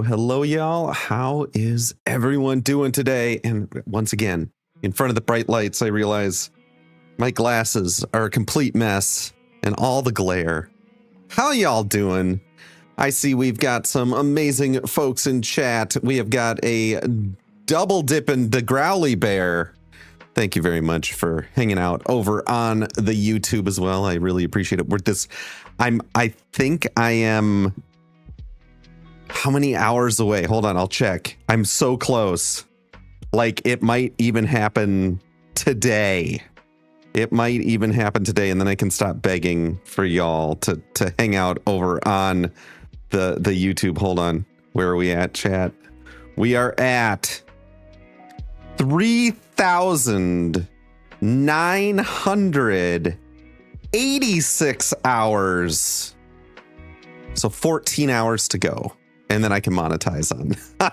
Hello, y'all. How is everyone doing today? And once again, in front of the bright lights, I realize my glasses are a complete mess and all the glare. How y'all doing? I see we've got some amazing folks in chat. We have got a double dipping the Growly Bear. Thank you very much for hanging out over on the YouTube as well. I really appreciate it. I think I am... How many hours away? Hold on, I'll check. I'm so close. Like, it might even happen today. It might even happen today, and then I can stop begging for y'all to hang out over on the YouTube. Hold on. Where are we at, chat? We are at 3,986 hours. So 14 hours to go. And then I can monetize on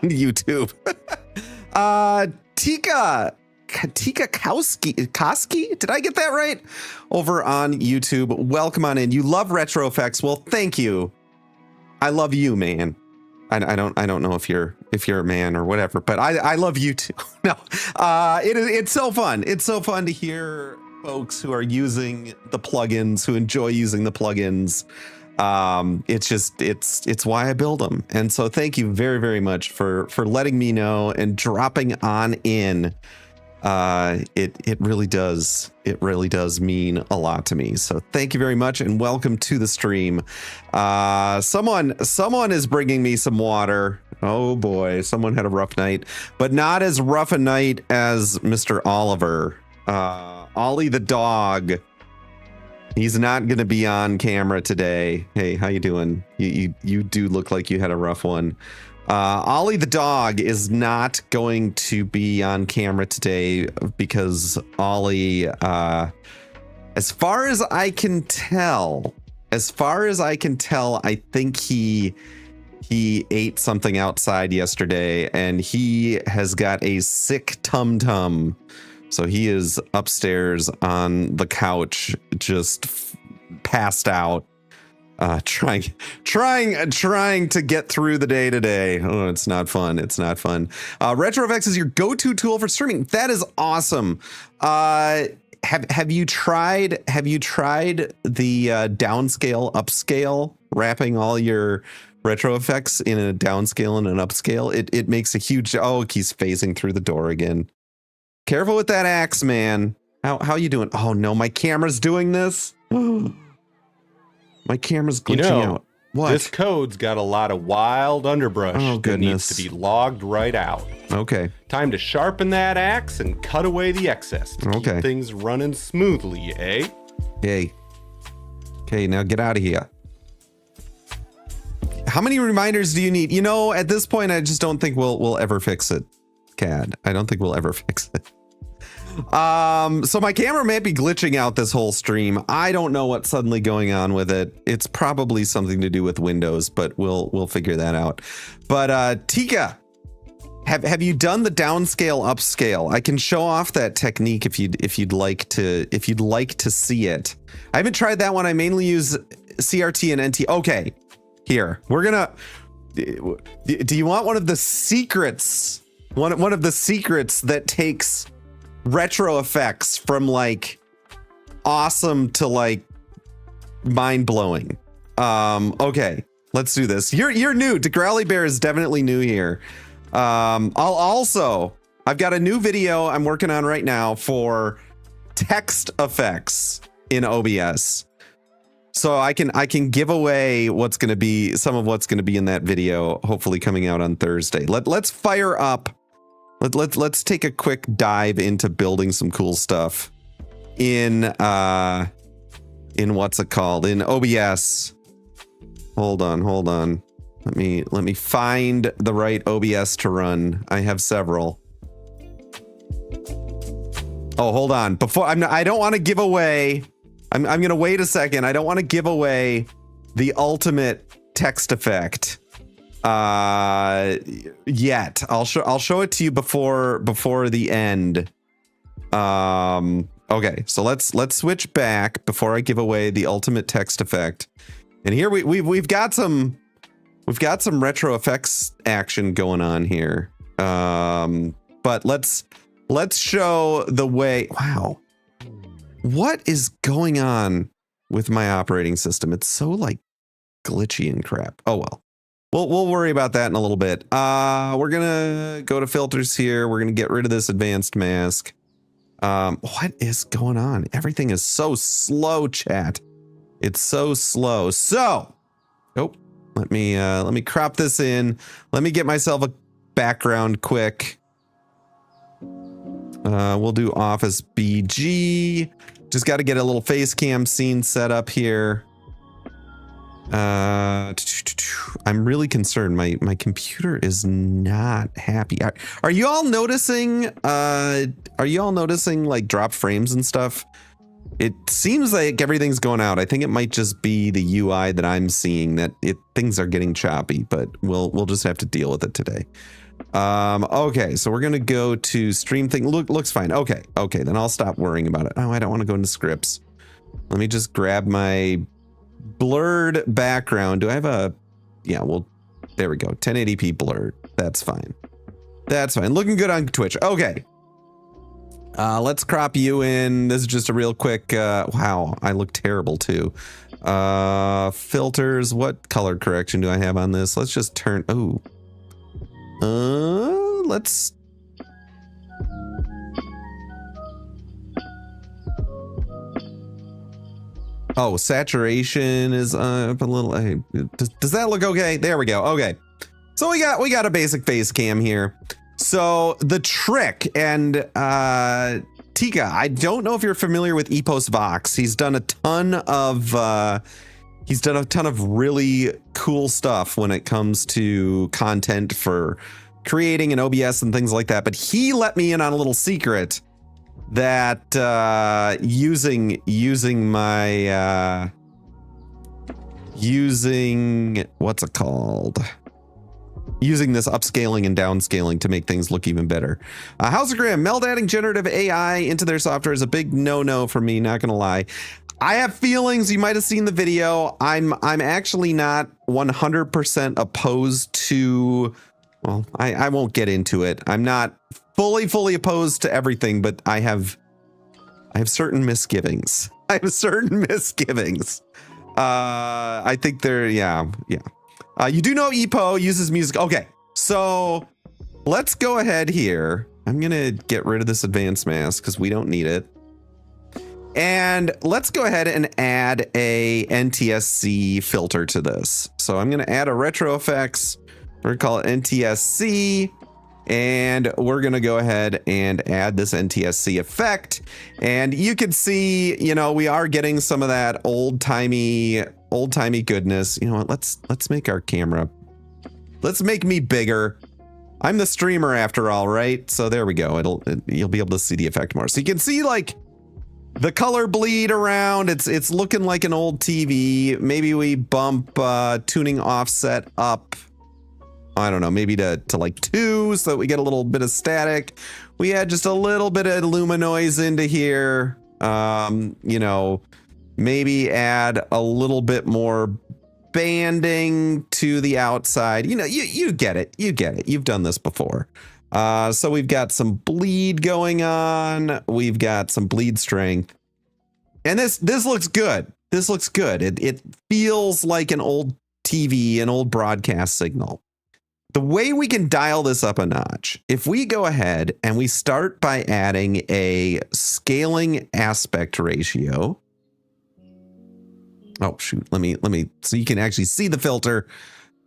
YouTube. Tika Koski, did I get that right? Over on YouTube. Welcome on in. You love retro effects. Well, thank you. I love you, man. I don't know if you're a man or whatever, but I love you too. No, it's so fun. It's so fun to hear folks who are using the plugins, who enjoy using the plugins. It's why I build them. And so thank you very, very much for letting me know and dropping on in. It really does mean a lot to me. So thank you very much and welcome to the stream. Someone is bringing me some water. Oh boy, someone had a rough night, but not as rough a night as Mr. Oliver. Ollie the dog. He's not going to be on camera today. Hey, how you doing? You do look like you had a rough one. Ollie the dog is not going to be on camera today because Ollie, as far as I can tell, I think he ate something outside yesterday and he has got a sick tum-tum. So he is upstairs on the couch, just passed out, trying to get through the day today. Oh, it's not fun. It's not fun. RetroFX is your go-to tool for streaming. That is awesome. Have you tried the downscale upscale, wrapping all your retro effects in a downscale and an upscale? It makes a huge. Oh, he's phasing through the door again. Careful with that axe, man. How you doing? Oh no, my camera's doing this. My camera's glitching out. What? This code's got a lot of wild underbrush that needs to be logged right out. Okay. Time to sharpen that axe and cut away the excess to keep things running smoothly, eh? Okay, now get out of here. How many reminders do you need? You know, at this point, I just don't think we'll ever fix it, CAD. I don't think we'll ever fix it. So my camera may be glitching out this whole stream. I don't know what's suddenly going on with it. It's probably something to do with Windows, but we'll figure that out. But Tika, have you done the downscale upscale? I can show off that technique if you'd like to see it. I haven't tried that one. I mainly use CRT and NT. Okay, here we're gonna. Do you want one of the secrets? One of the secrets that takes retro effects from like awesome to like mind blowing. Okay, let's do this. You're new. DeGrowly Bear is definitely new here. I've got a new video I'm working on right now for text effects in OBS. So I can give away what's going to be some of what's going to be in that video, hopefully coming out on Thursday. Let's fire up. Let's take a quick dive into building some cool stuff in what's it called? In OBS. Hold on. Let me find the right OBS to run. I have several. Oh, hold on. I don't want to give away. I'm going to wait a second. I don't want to give away the ultimate text effect yet. I'll show it to you before the end. Okay, so let's switch back before I give away the ultimate text effect. And here we've got some retro effects action going on here. But let's show the way. Wow. What is going on with my operating system? It's so like glitchy and crap. Oh, well. We'll worry about that in a little bit. We're going to go to filters here. We're going to get rid of this advanced mask. What is going on? Everything is so slow, chat. It's so slow. So, let me crop this in. Let me get myself a background quick. We'll do Office BG. Just got to get a little face cam scene set up here. I'm really concerned. My computer is not happy. Are you all noticing? Like drop frames and stuff? It seems like everything's going out. I think it might just be the UI that I'm seeing that things are getting choppy, but we'll just have to deal with it today. Okay, so we're gonna go to stream thing. Looks fine. Okay, then I'll stop worrying about it. Oh, I don't want to go into scripts. Let me just grab my blurred background. Do I have a? Yeah, well, there we go. 1080p blurred. That's fine. Looking good on Twitch. Okay. Let's crop you in. This is just a real quick. Wow, I look terrible too. Filters. What color correction do I have on this? Let's just turn. Oh. Let's. Oh, saturation is up a little. Hey, does that look okay? There we go. Okay, so we got a basic face cam here. So the trick, and Tika, I don't know if you're familiar with Epos Vox. He's done a ton of really cool stuff when it comes to content for creating an OBS and things like that. But he let me in on a little secret that using what's it called? Using this upscaling and downscaling to make things look even better. How's it, Graham? Meld adding generative AI into their software is a big no-no for me, not gonna lie. I have feelings. You might have seen the video. I'm actually not 100% opposed to, well, I won't get into it. I'm not fully opposed to everything, but I have certain misgivings. I think they're, yeah. You do know EPO uses music. Okay, so let's go ahead here. I'm gonna get rid of this advanced mask because we don't need it. And let's go ahead and add a NTSC filter to this. So I'm gonna add a retro effects. We're gonna call it NTSC. And we're going to go ahead and add this NTSC effect. And you can see, you know, we are getting some of that old-timey goodness. You know what? Let's make our camera. Let's make me bigger. I'm the streamer after all, right? So there we go. You'll be able to see the effect more. So you can see like the color bleed around. It's looking like an old TV. Maybe we bump tuning offset up. I don't know, maybe to like 2 so that we get a little bit of static. We add just a little bit of luminoise into here. You know, maybe add a little bit more banding to the outside. You know, you get it. You get it. You've done this before. So we've got some bleed going on. We've got some bleed strength. And this looks good. This looks good. It feels like an old TV, an old broadcast signal. The way we can dial this up a notch, if we go ahead and we start by adding a scaling aspect ratio. Oh, shoot. Let me, so you can actually see the filter.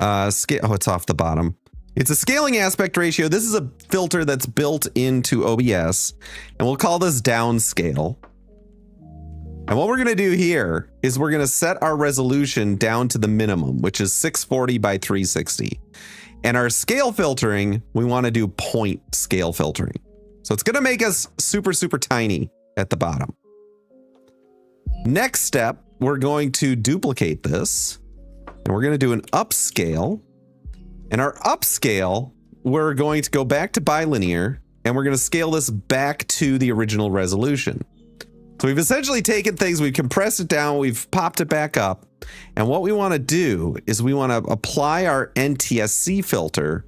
Oh, it's off the bottom. It's a scaling aspect ratio. This is a filter that's built into OBS, and we'll call this downscale. And what we're going to do here is we're going to set our resolution down to the minimum, which is 640 by 360. And our scale filtering, we want to do point scale filtering. So it's going to make us super, super tiny at the bottom. Next step, we're going to duplicate this and we're going to do an upscale. And our upscale, we're going to go back to bilinear and we're going to scale this back to the original resolution. So we've essentially taken things, we've compressed it down, we've popped it back up. And what we want to do is we want to apply our NTSC filter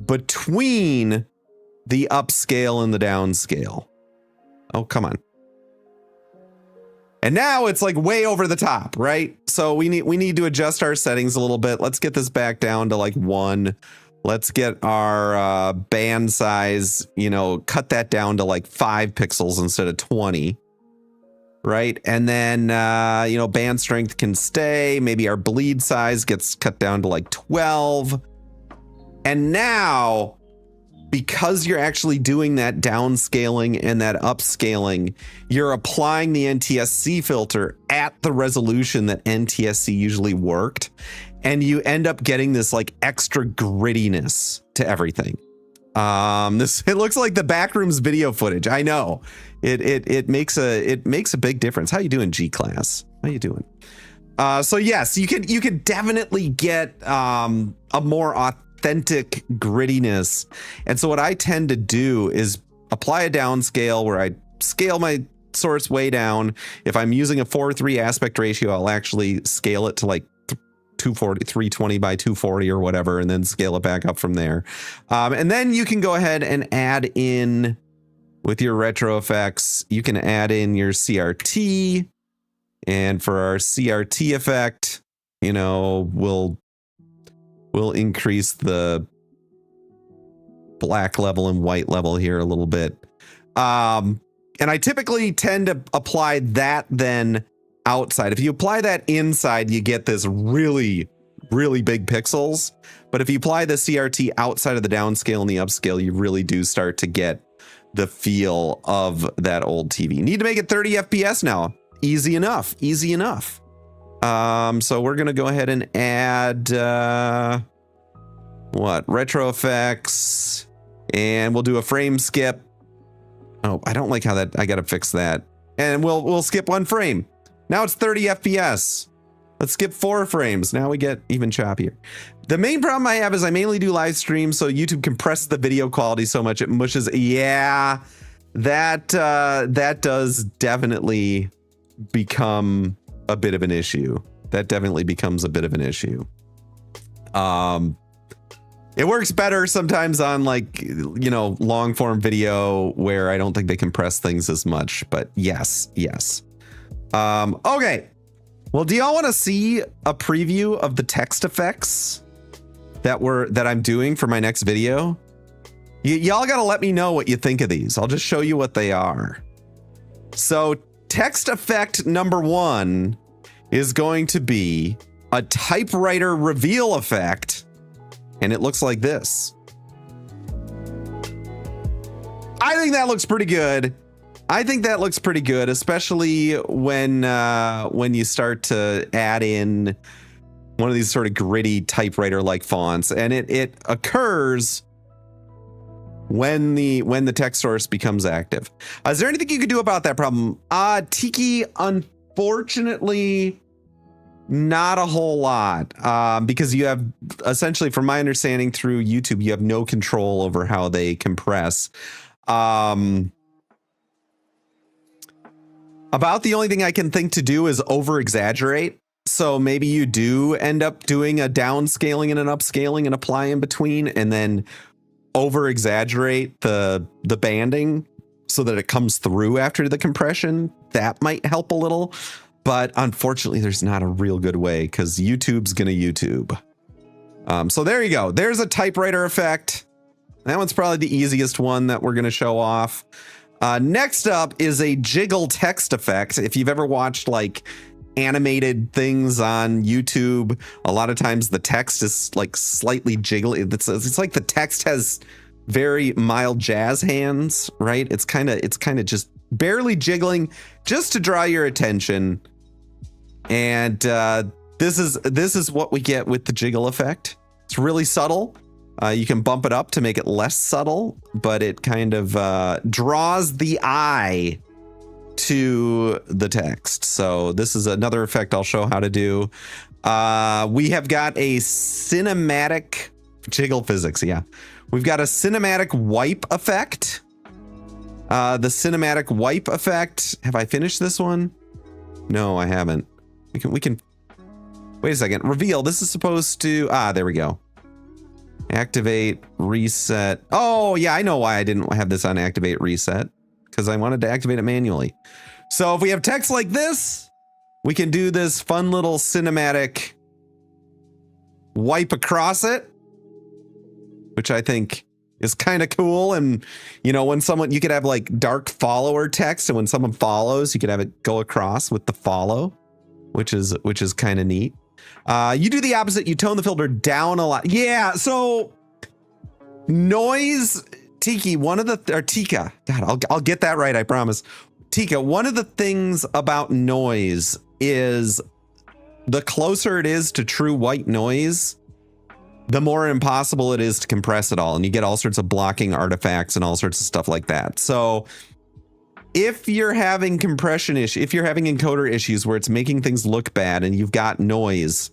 between the upscale and the downscale. Oh, come on. And now it's like way over the top, right? So we need to adjust our settings a little bit. Let's get this back down to like 1. Let's get our band size, you know, cut that down to like 5 pixels instead of 20. Right. And then, you know, band strength can stay. Maybe our bleed size gets cut down to like 12. And now, because you're actually doing that downscaling and that upscaling, you're applying the NTSC filter at the resolution that NTSC usually worked. And you end up getting this like extra grittiness to everything. It looks like the Backrooms video footage. I know. It makes a big difference. How you doing, G class? How you doing? So yes, you can definitely get a more authentic grittiness. And so what I tend to do is apply a downscale where I scale my source way down. If I'm using a 4:3 aspect ratio, I'll actually scale it to like 240, 320 by 240 or whatever, and then scale it back up from there. And then you can go ahead and add in with your retro effects. You can add in your CRT, and for our CRT effect, you know, we'll increase the black level and white level here a little bit. And I typically tend to apply that then outside. If you apply that inside, you get this really, really big pixels. But if you apply the CRT outside of the downscale and the upscale, you really do start to get the feel of that old TV. Need to make it 30 FPS now. Easy enough. Easy enough. So we're going to go ahead and add retro effects, and we'll do a frame skip. Oh, I don't like how that, I got to fix that. And we'll skip 1 frame. Now it's 30 FPS. Let's skip 4 frames. Now we get even choppier. The main problem I have is I mainly do live streams, so YouTube compresses the video quality so much it mushes. Yeah, that does definitely become a bit of an issue. That definitely becomes a bit of an issue. It works better sometimes on like, you know, long form video where I don't think they compress things as much, but yes. Okay. Well, do y'all want to see a preview of the text effects that I'm doing for my next video? Y'all got to let me know what you think of these. I'll just show you what they are. So text effect number 1 is going to be a typewriter reveal effect. And it looks like this. I think that looks pretty good. I think that looks pretty good, especially when you start to add in one of these sort of gritty typewriter-like fonts, and it occurs when the text source becomes active. Is there anything you could do about that problem? Tiki, unfortunately, not a whole lot, because you have essentially, from my understanding through YouTube, you have no control over how they compress. About the only thing I can think to do is over-exaggerate. So maybe you do end up doing a downscaling and an upscaling and apply in between, and then over-exaggerate the banding so that it comes through after the compression. That might help a little, but unfortunately there's not a real good way because YouTube's gonna YouTube. So there you go. There's a typewriter effect. That one's probably the easiest one that we're gonna show off. Next up is a jiggle text effect. If you've ever watched like animated things on YouTube, a lot of times the text is like slightly jiggly. It's like the text has very mild jazz hands, right? It's kind of just barely jiggling just to draw your attention. And this is what we get with the jiggle effect. It's really subtle. You can bump it up to make it less subtle, but it kind of draws the eye to the text. So this is another effect I'll show how to do. We have got a cinematic jiggle physics. Yeah, we've got a cinematic wipe effect. The cinematic wipe effect. Have I finished this one? No, I haven't. We can wait a second. Reveal. This is supposed to. There we go. Activate, reset. Oh, yeah, I know why I didn't have this on activate, reset, because I wanted to activate it manually. So if we have text like this, we can do this fun little cinematic wipe across it, which I think is kind of cool. And, you know, when someone, you could have like dark follower text, and when someone follows, you could have it go across with the follow, which is kind of neat. You do the opposite. You tone the filter down a lot. Yeah. So noise, Tiki, Tika. God, I'll get that right. I promise. Tika, one of the things about noise is the closer it is to true white noise, the more impossible it is to compress it all. And you get all sorts of blocking artifacts and all sorts of stuff like that. So if you're having compression issues, if you're having encoder issues where it's making things look bad and you've got noise,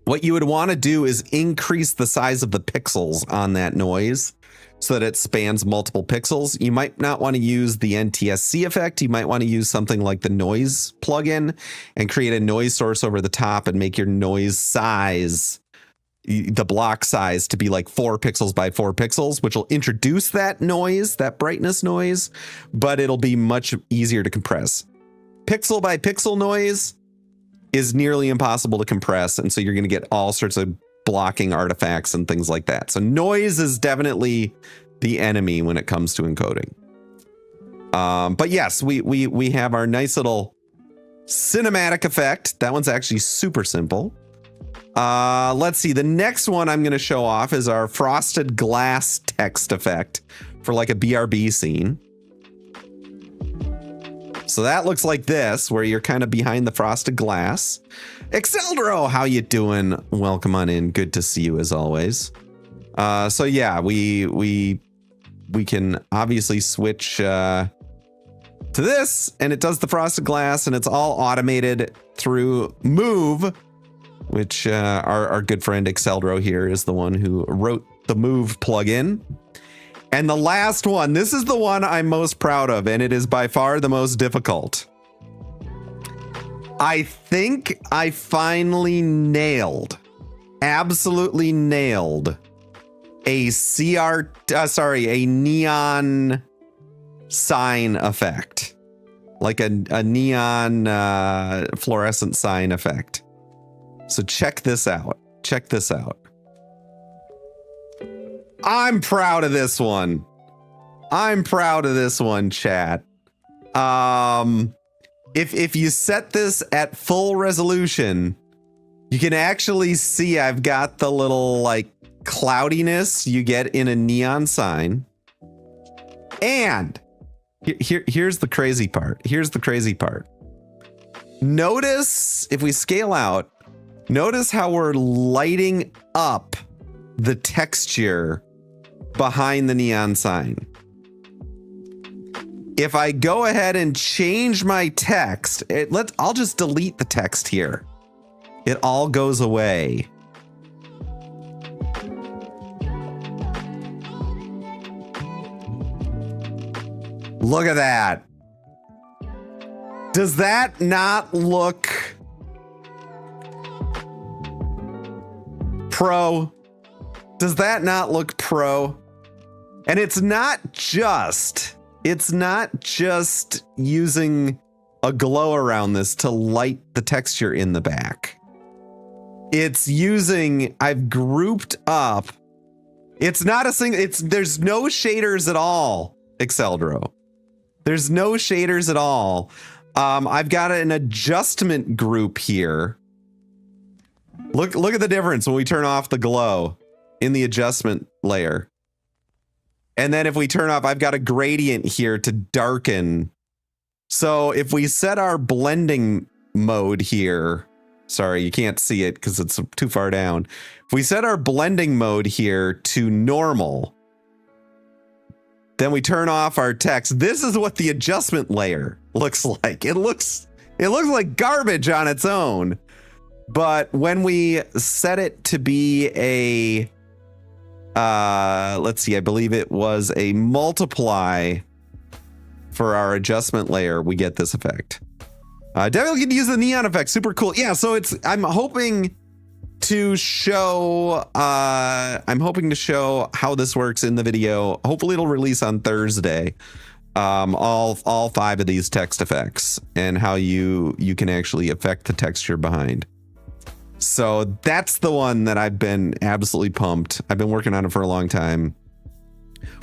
what you would want to do is increase the size of the pixels on that noise so that it spans multiple pixels. You might not want to use the NTSC effect. You might want to use something like the noise plugin and create a noise source over the top and make your noise size, the block size, to be like 4 pixels by 4 pixels, which will introduce that noise, that brightness noise, but it'll be much easier to compress. Pixel by pixel noise is nearly impossible to compress, and so you're going to get all sorts of blocking artifacts and things like that. So noise is definitely the enemy when it comes to encoding. But yes, we have our nice little cinematic effect. That one's actually super simple. Let's see. The next one I'm going to show off is our frosted glass text effect for like a BRB scene. So that looks like this, where you're kind of behind the frosted glass. Exceldro, how you doing? Welcome on in. Good to see you as always. So yeah, we can obviously switch to this, and it does the frosted glass, and it's all automated through Move, which our good friend Exceldro here is the one who wrote the Move plugin. And the last one, this is the one I'm most proud of, and it is by far the most difficult. I think I finally absolutely nailed a neon sign effect, like a neon fluorescent sign effect. So check this out. Check this out. I'm proud of this one. I'm proud of this one, chat. If you set this at full resolution, you can actually see I've got the little like cloudiness you get in a neon sign. And here's the crazy part. Here's the crazy part. Notice if we scale out, notice how we're lighting up the texture behind the neon sign. If I go ahead and change my text, I'll just delete the text here. It all goes away. Look at that. Does that not look pro? Does that not look pro? And it's not just using a glow around this to light the texture in the back. I've grouped up. It's not a single, there's no shaders at all, Exceldro. There's no shaders at all. I've got an adjustment group here. Look at the difference when we turn off the glow in the adjustment layer. And then if we turn off, I've got a gradient here to darken. So if we set our blending mode here, sorry, you can't see it because it's too far down. If we set our blending mode here to normal, then we turn off our text. This is what the adjustment layer looks like. It looks like garbage on its own. But when we set it to be a, let's see, I believe it was a multiply for our adjustment layer, we get this effect. Definitely can use the neon effect. Super cool. Yeah, so I'm hoping to show how this works in the video. Hopefully it'll release on Thursday. All 5 of these text effects and how you can actually affect the texture behind. So that's the one that I've been absolutely pumped. I've been working on it for a long time.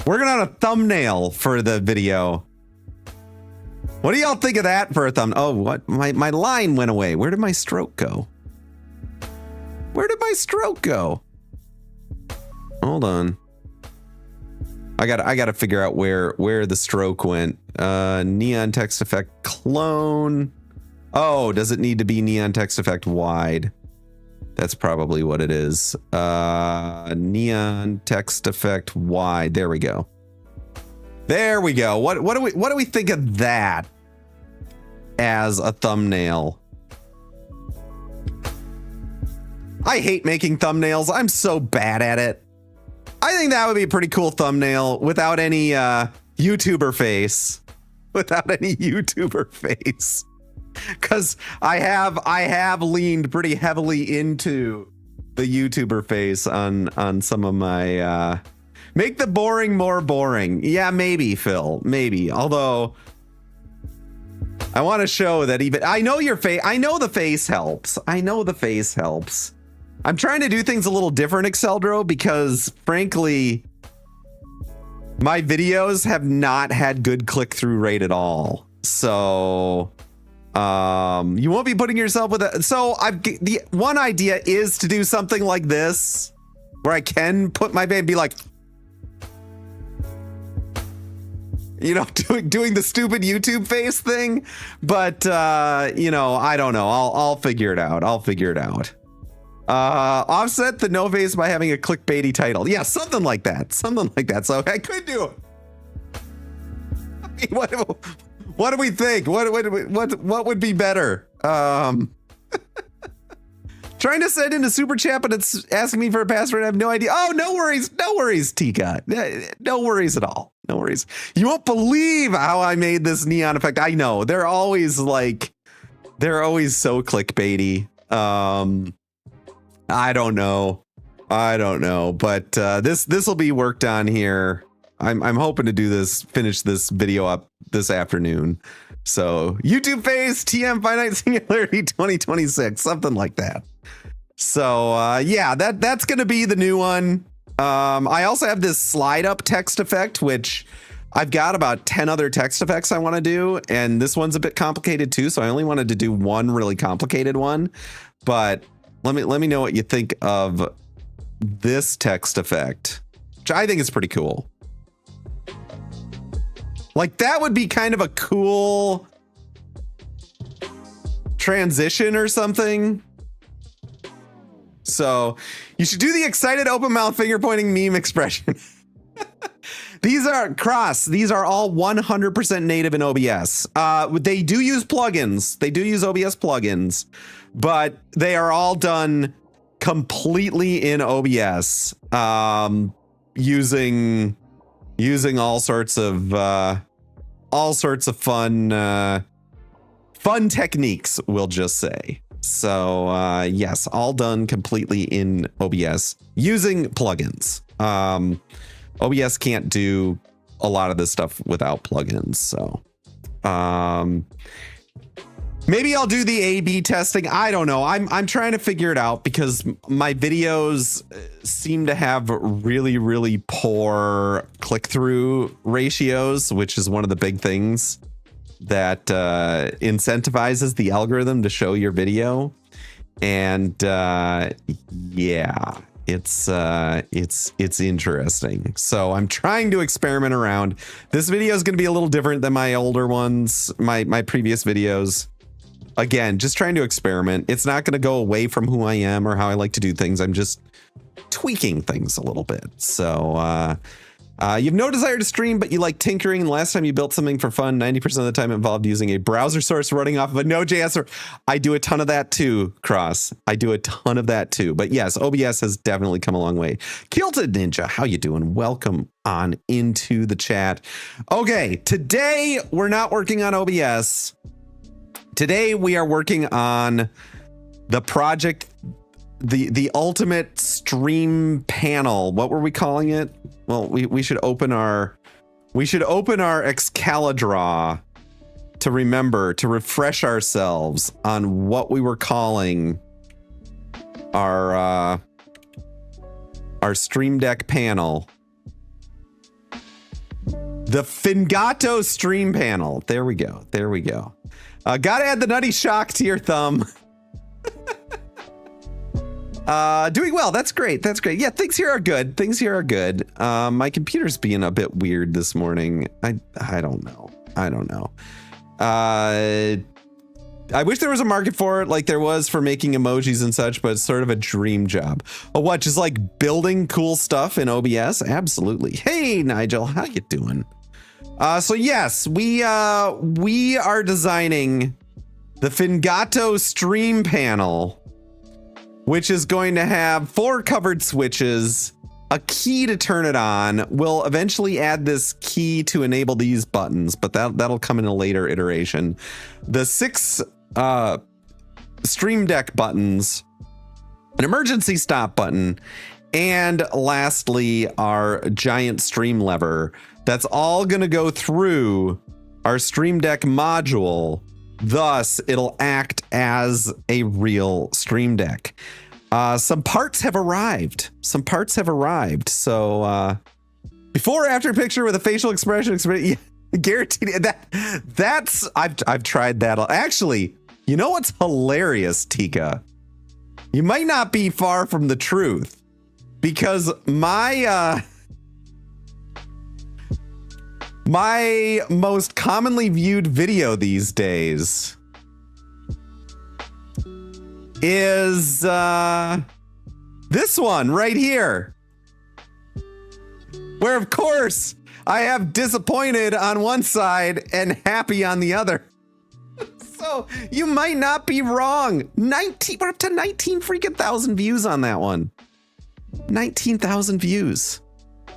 Working on a thumbnail for the video. What do y'all think of that for a thumb? Oh, what? My line went away. Where did my stroke go? Where did my stroke go? Hold on. I gotta figure out where the stroke went. Neon text effect clone. Oh, does it need to be neon text effect wide? That's probably what it is. Neon text effect wide. There we go. There we go. What do we think of that as a thumbnail? I hate making thumbnails. I'm so bad at it. I think that would be a pretty cool thumbnail without any YouTuber face. Without any YouTuber face. Because I have leaned pretty heavily into the YouTuber face on some of my make the boring more boring. Yeah, maybe, Phil. Maybe. Although I want to show that even I know your face. I know the face helps. I know the face helps. I'm trying to do things a little different, Exceldro, because frankly, my videos have not had good click-through rate at all. So you won't be putting yourself with a, so the one idea is to do something like this where I can put my and be like, you know, doing the stupid YouTube face thing. But you know, I don't know. I'll figure it out. I'll figure it out. Offset the no face by having a clickbaity title. Yeah, something like that. Something like that. So I could do it. I mean, what do we think? What would be better? Trying to send in a super chat, but it's asking me for a password. I have no idea. Oh, no worries, Tika. No worries at all. No worries. You won't believe how I made this neon effect. I know they're always so clickbaity. I don't know, but this will be worked on here. I'm hoping to finish this video up this afternoon. So YouTube face TM Finite Singularity 2026, something like that. So yeah, that's gonna be the new one. I also have this slide up text effect, which I've got about 10 other text effects I want to do, and this one's a bit complicated too. So I only wanted to do one really complicated one, but let me know what you think of this text effect, which I think is pretty cool. Like, that would be kind of a cool transition or something. So you should do the excited open mouth finger pointing meme expression. These are all 100% native in OBS. They do use plugins. They do use OBS plugins, but they are all done completely in OBS, using all sorts of fun techniques, we'll just say. So yes, all done completely in OBS using plugins. OBS can't do a lot of this stuff without plugins. So maybe I'll do the A/B testing. I don't know. I'm trying to figure it out because my videos seem to have really, really poor click-through ratios, which is one of the big things that incentivizes the algorithm to show your video. And yeah, it's interesting. So I'm trying to experiment around. This video is going to be a little different than my older ones, my previous videos. Again, just trying to experiment. It's not going to go away from who I am or how I like to do things. I'm just tweaking things a little bit. So you have no desire to stream, but you like tinkering. And last time you built something for fun, 90% of the time it involved using a browser source running off of a Node.js. I do a ton of that too, Cross. I do a ton of that too. But yes, OBS has definitely come a long way. Kilted Ninja, how you doing? Welcome on into the chat. Okay, today we're not working on OBS. Today we are working on the project, the ultimate stream panel. What were we calling it? Well, we should open our Excalidraw to remember, to refresh ourselves on what we were calling our Stream Deck panel. The Fingato stream panel. There we go. There we go. Gotta add the nutty shock to your thumb. Doing well. That's great. That's great. Yeah, things here are good. Things here are good. My computer's being a bit weird this morning. I don't know. I don't know. I wish there was a market for it like there was for making emojis and such, but it's sort of a dream job. Oh, what? Just like building cool stuff in OBS? Absolutely. Hey, Nigel, how you doing? So yes, we are designing the Fingato stream panel, which is going to have 4 covered switches, a key to turn it on. We'll eventually add this key to enable these buttons, but that'll come in a later iteration. The 6 Stream Deck buttons, an emergency stop button, and lastly, our giant stream lever. That's all going to go through our Stream Deck module. Thus, it'll act as a real Stream Deck. Some parts have arrived. So before or after picture with a facial expression, yeah, guaranteed. I've tried that. Actually, you know what's hilarious, Tika? You might not be far from the truth, because my most commonly viewed video these days is this one right here, where of course I have disappointed on one side and happy on the other. So you might not be wrong. We're up to 19 freaking thousand views on that one. 19,000 views.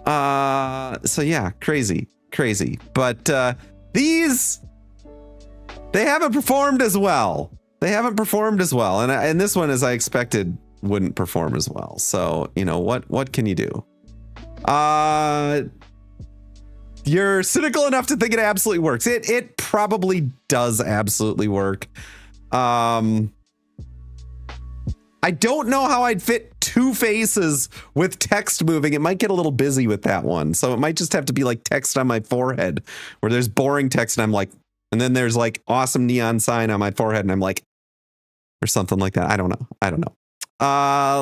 So yeah, crazy. But these, they haven't performed as well. And this one, as I expected, wouldn't perform as well. So, you know, what can you do? You're cynical enough to think it absolutely works. It probably does absolutely work. I don't know how I'd fit 2 faces with text moving. It might get a little busy with that one. So it might just have to be like text on my forehead, where there's boring text and I'm like, and then there's like awesome neon sign on my forehead and I'm like, or something like that. I don't know.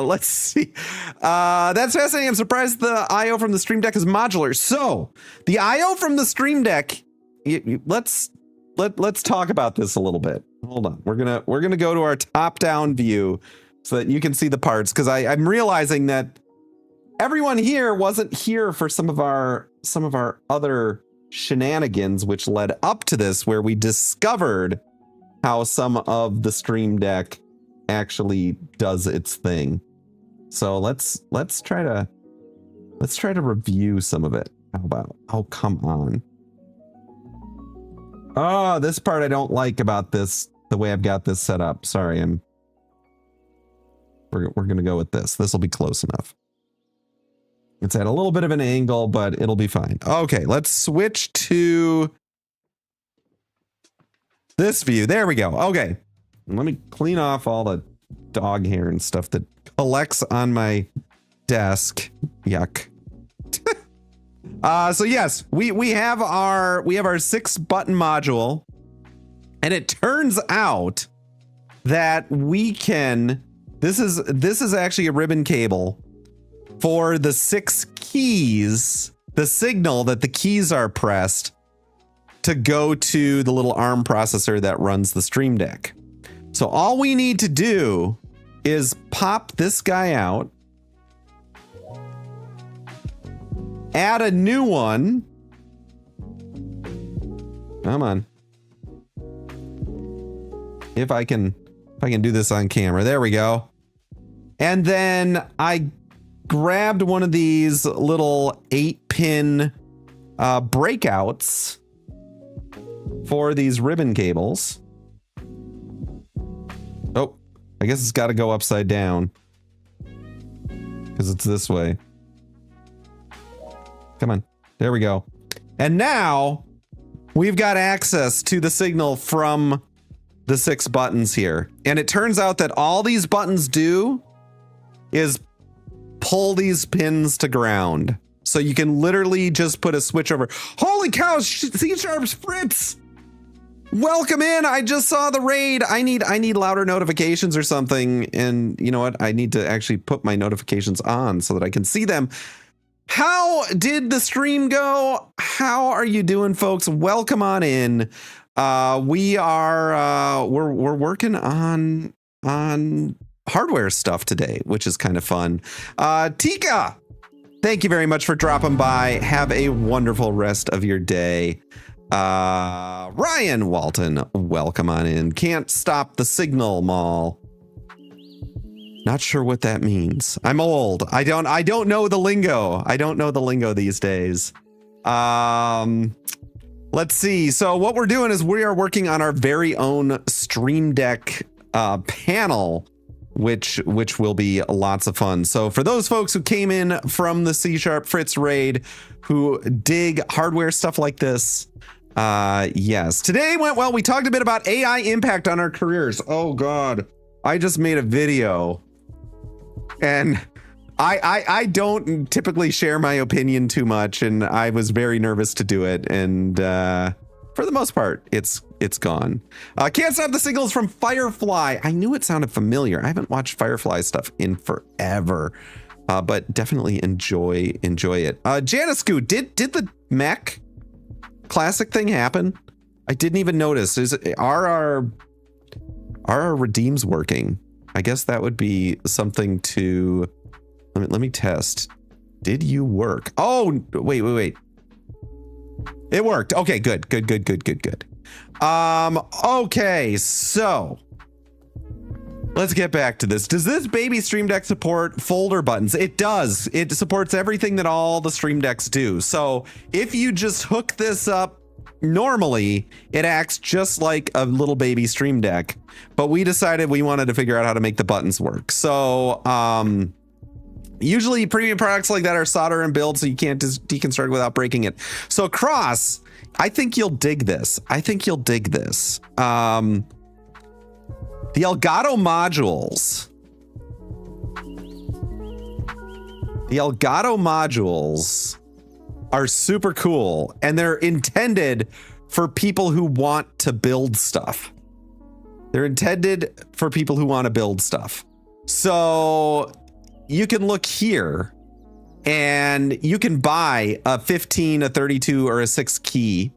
Let's see. That's fascinating. I'm surprised the IO from the Stream Deck is modular. So the IO from the Stream Deck let's talk about this a little bit. Hold on. We're gonna go to our top-down view so that you can see the parts, because I'm realizing that everyone here wasn't here for some of our other shenanigans, which led up to this, where we discovered how some of the Stream Deck actually does its thing. So let's try to review some of it. How about? Oh, come on. Oh, this part I don't like about this, the way I've got this set up. Sorry, we're gonna go with this. This will be close enough. It's at a little bit of an angle, but it'll be fine. Okay, let's switch to this view. There we go. Okay, let me clean off all the dog hair and stuff that collects on my desk. Yuck. So yes, we have our 6-button module, and it turns out that we can. This is actually a ribbon cable for the 6 keys, the signal that the keys are pressed to go to the little ARM processor that runs the Stream Deck. So all we need to do is pop this guy out, add a new one. Come on. If I can do this on camera. There we go. And then I grabbed one of these little 8-pin breakouts for these ribbon cables. Oh, I guess it's got to go upside down because it's this way. Come on. There we go. And now we've got access to the signal from the 6 buttons here. And it turns out that all these buttons do is pull these pins to ground. So you can literally just put a switch over. Holy cow, C-Sharp's Fritz! Welcome in. I just saw the raid. I need louder notifications or something. And you know what? I need to actually put my notifications on so that I can see them. How did the stream go? How are you doing, folks? Welcome on in. We're working on hardware stuff today, which is kind of fun. Tika, thank you very much for dropping by. Have a wonderful rest of your day. Ryan Walton, welcome on in. Can't stop the signal mall. Not sure what that means. I'm old. I don't know the lingo. I don't know the lingo these days. Let's see. So what we're doing is we are working on our very own Stream Deck panel, which will be lots of fun. So for those folks who came in from the C# Fritz raid, who dig hardware stuff like this, yes, today went well. We talked a bit about AI impact on our careers. Oh God, I just made a video, and I don't typically share my opinion too much, and I was very nervous to do it, and for the most part, it's gone. Can't stop the signals from Firefly. I knew it sounded familiar. I haven't watched Firefly stuff in forever, but definitely enjoy it. Janiscu, did the mech classic thing happen? I didn't even notice. Are our redeems working? I guess that would be something to. Let me test. Did you work? Oh, wait. It worked. Okay, good. Okay, so let's get back to this. Does this baby Stream Deck support folder buttons? It does. It supports everything that all the Stream Decks do. So if you just hook this up normally, it acts just like a little baby Stream Deck, but we decided we wanted to figure out how to make the buttons work. So, usually premium products like that are solder and build, so you can't just deconstruct without breaking it. So Cross, I think you'll dig this. The Elgato modules are super cool, and they're intended for people who want to build stuff. So you can look here and you can buy a 15, a 32, or a 6 key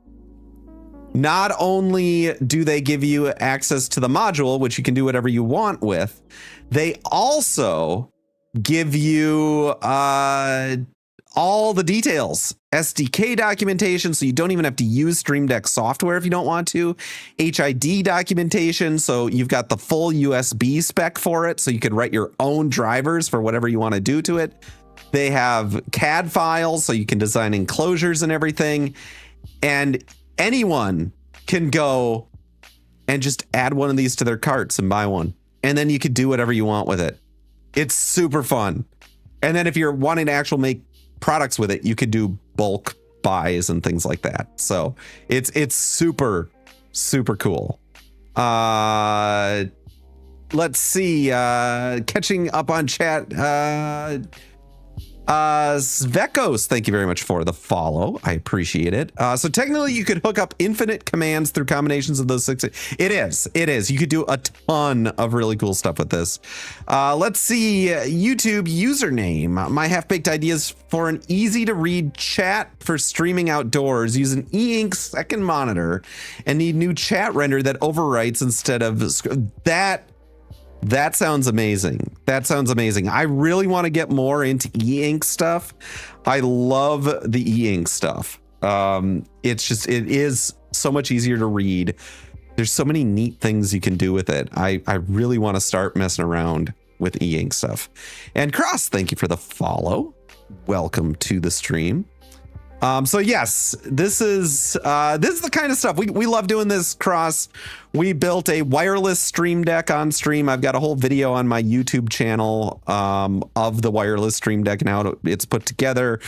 not only do they give you access to the module, which you can do whatever you want with, they also give you all the details, SDK documentation, so you don't even have to use Stream Deck software if you don't want to, HID documentation, so you've got the full USB spec for it, so you could write your own drivers for whatever you want to do to it. They have CAD files, so you can design enclosures and everything, and anyone can go and just add one of these to their carts and buy one, and then you could do whatever you want with it. It's super fun. And then if you're wanting to actually make products with it, you could do bulk buys and things like that. So it's super, super cool. Let's see, catching up on chat, Svekos, thank you very much for the follow. I appreciate it. So technically you could hook up infinite commands through combinations of those 6. It is. You could do a ton of really cool stuff with this. Let's see, YouTube username. My half-baked ideas for an easy to read chat for streaming outdoors. Use an e-ink second monitor and need new chat render that overwrites instead of that. That sounds amazing. That sounds amazing. I really want to get more into e-ink stuff. I love the e-ink stuff. It is so much easier to read. There's so many neat things you can do with it. I really want to start messing around with e-ink stuff. And Cross, thank you for the follow. Welcome to the stream. So yes, this is the kind of stuff we love doing this, Cross. We built a wireless Stream Deck on stream. I've got a whole video on my YouTube channel of the wireless Stream Deck and how it's put together.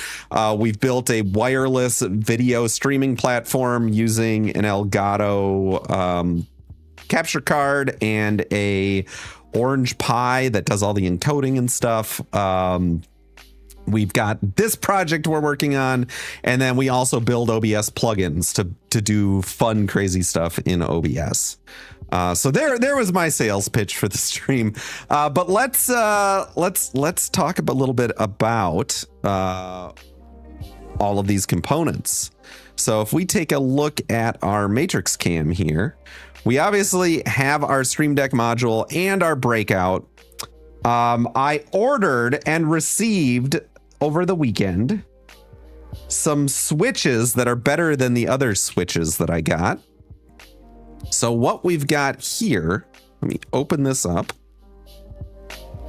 We've built a wireless video streaming platform using an Elgato capture card and a Orange Pi that does all the encoding and stuff. We've got this project we're working on, and then we also build OBS plugins to do fun, crazy stuff in OBS. So there was my sales pitch for the stream. But let's talk a little bit about all of these components. So if we take a look at our matrix cam here, we obviously have our Stream Deck module and our breakout. I ordered and received over the weekend some switches that are better than the other switches that I got. So what we've got here, let me open this up.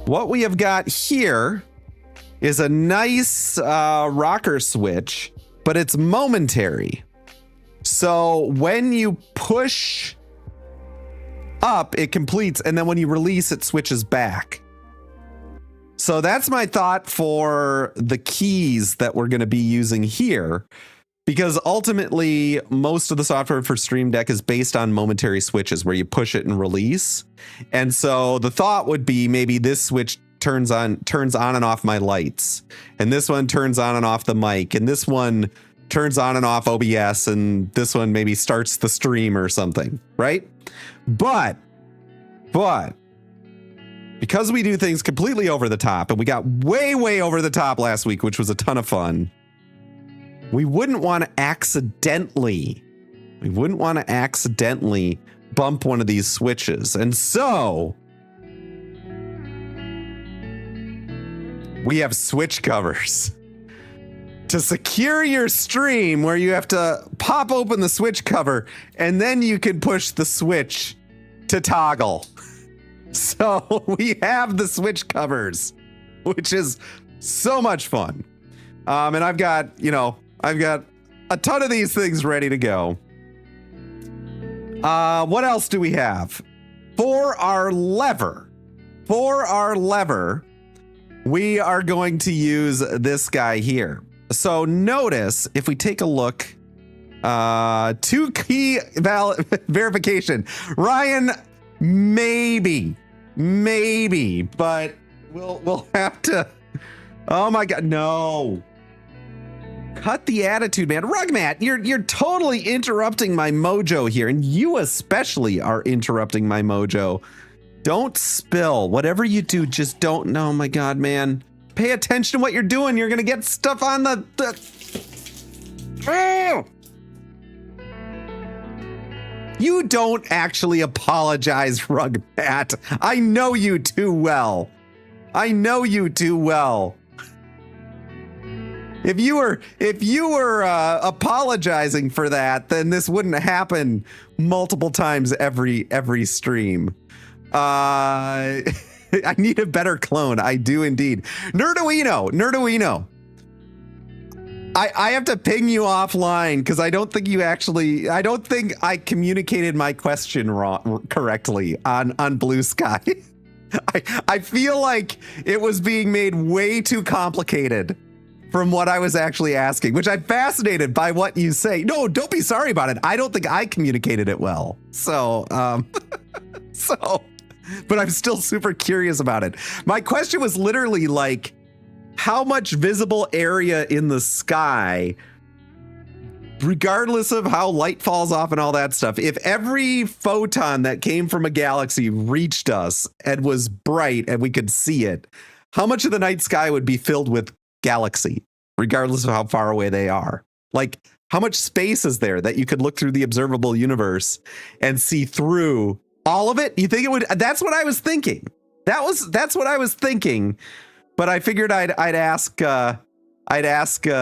What we have got here is a nice rocker switch, but it's momentary. So when you push up, it completes, and then when you release, it switches back. So that's my thought for the keys that we're going to be using here, because ultimately most of the software for Stream Deck is based on momentary switches where you push it and release. And so the thought would be maybe this switch turns on and off my lights, and this one turns on and off the mic, and this one turns on and off OBS, and this one maybe starts the stream or something, right? But because we do things completely over the top, and we got way over the top last week, which was a ton of fun, we wouldn't want to accidentally bump one of these switches. And so we have switch covers to secure your stream, where you have to pop open the switch cover and then you can push the switch to toggle. So we have the switch covers, which is so much fun. And I've got a ton of these things ready to go. What else do we have? For our lever, we are going to use this guy here. So notice if we take a look, 2 key verification. Ryan, maybe, but we'll have to. Oh my God, no. Cut the attitude, man. Rugmat, you're totally interrupting my mojo here, and you especially are interrupting my mojo. Don't spill. Whatever you do, just don't. Oh my God, man. Pay attention to what you're doing. You're gonna get stuff on the. Oh! You don't actually apologize, Rug Pat. I know you too well. I know you too well. If you were apologizing for that, then this wouldn't happen multiple times every stream. I need a better clone. I do indeed. Nerduino. I have to ping you offline because I don't think I communicated my question correctly on Blue Sky. I feel like it was being made way too complicated from what I was actually asking, which I'm fascinated by what you say. No, don't be sorry about it. I don't think I communicated it well. So, but I'm still super curious about it. My question was literally like, how much visible area in the sky, regardless of how light falls off and all that stuff, if every photon that came from a galaxy reached us and was bright and we could see it, how much of the night sky would be filled with galaxy, regardless of how far away they are? Like, how much space is there that you could look through the observable universe and see through all of it? You think it would? That's what I was thinking. That's what I was thinking. But I figured I'd ask an actual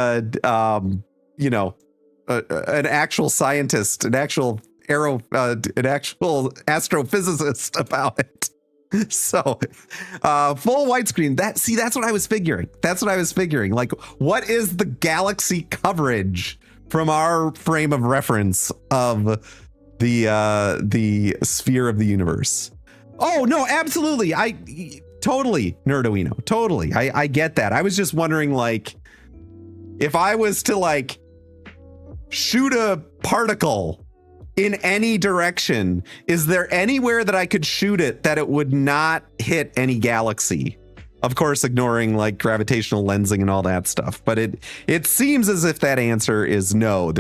scientist, an actual astrophysicist about it. So, full widescreen. That's what I was figuring. Like, what is the galaxy coverage from our frame of reference of the sphere of the universe? Oh no, absolutely. Totally, Nerduino. Totally. I get that. I was just wondering, like, if I was to like shoot a particle in any direction, is there anywhere that I could shoot it that it would not hit any galaxy? Of course, ignoring like gravitational lensing and all that stuff. But it seems as if that answer is no.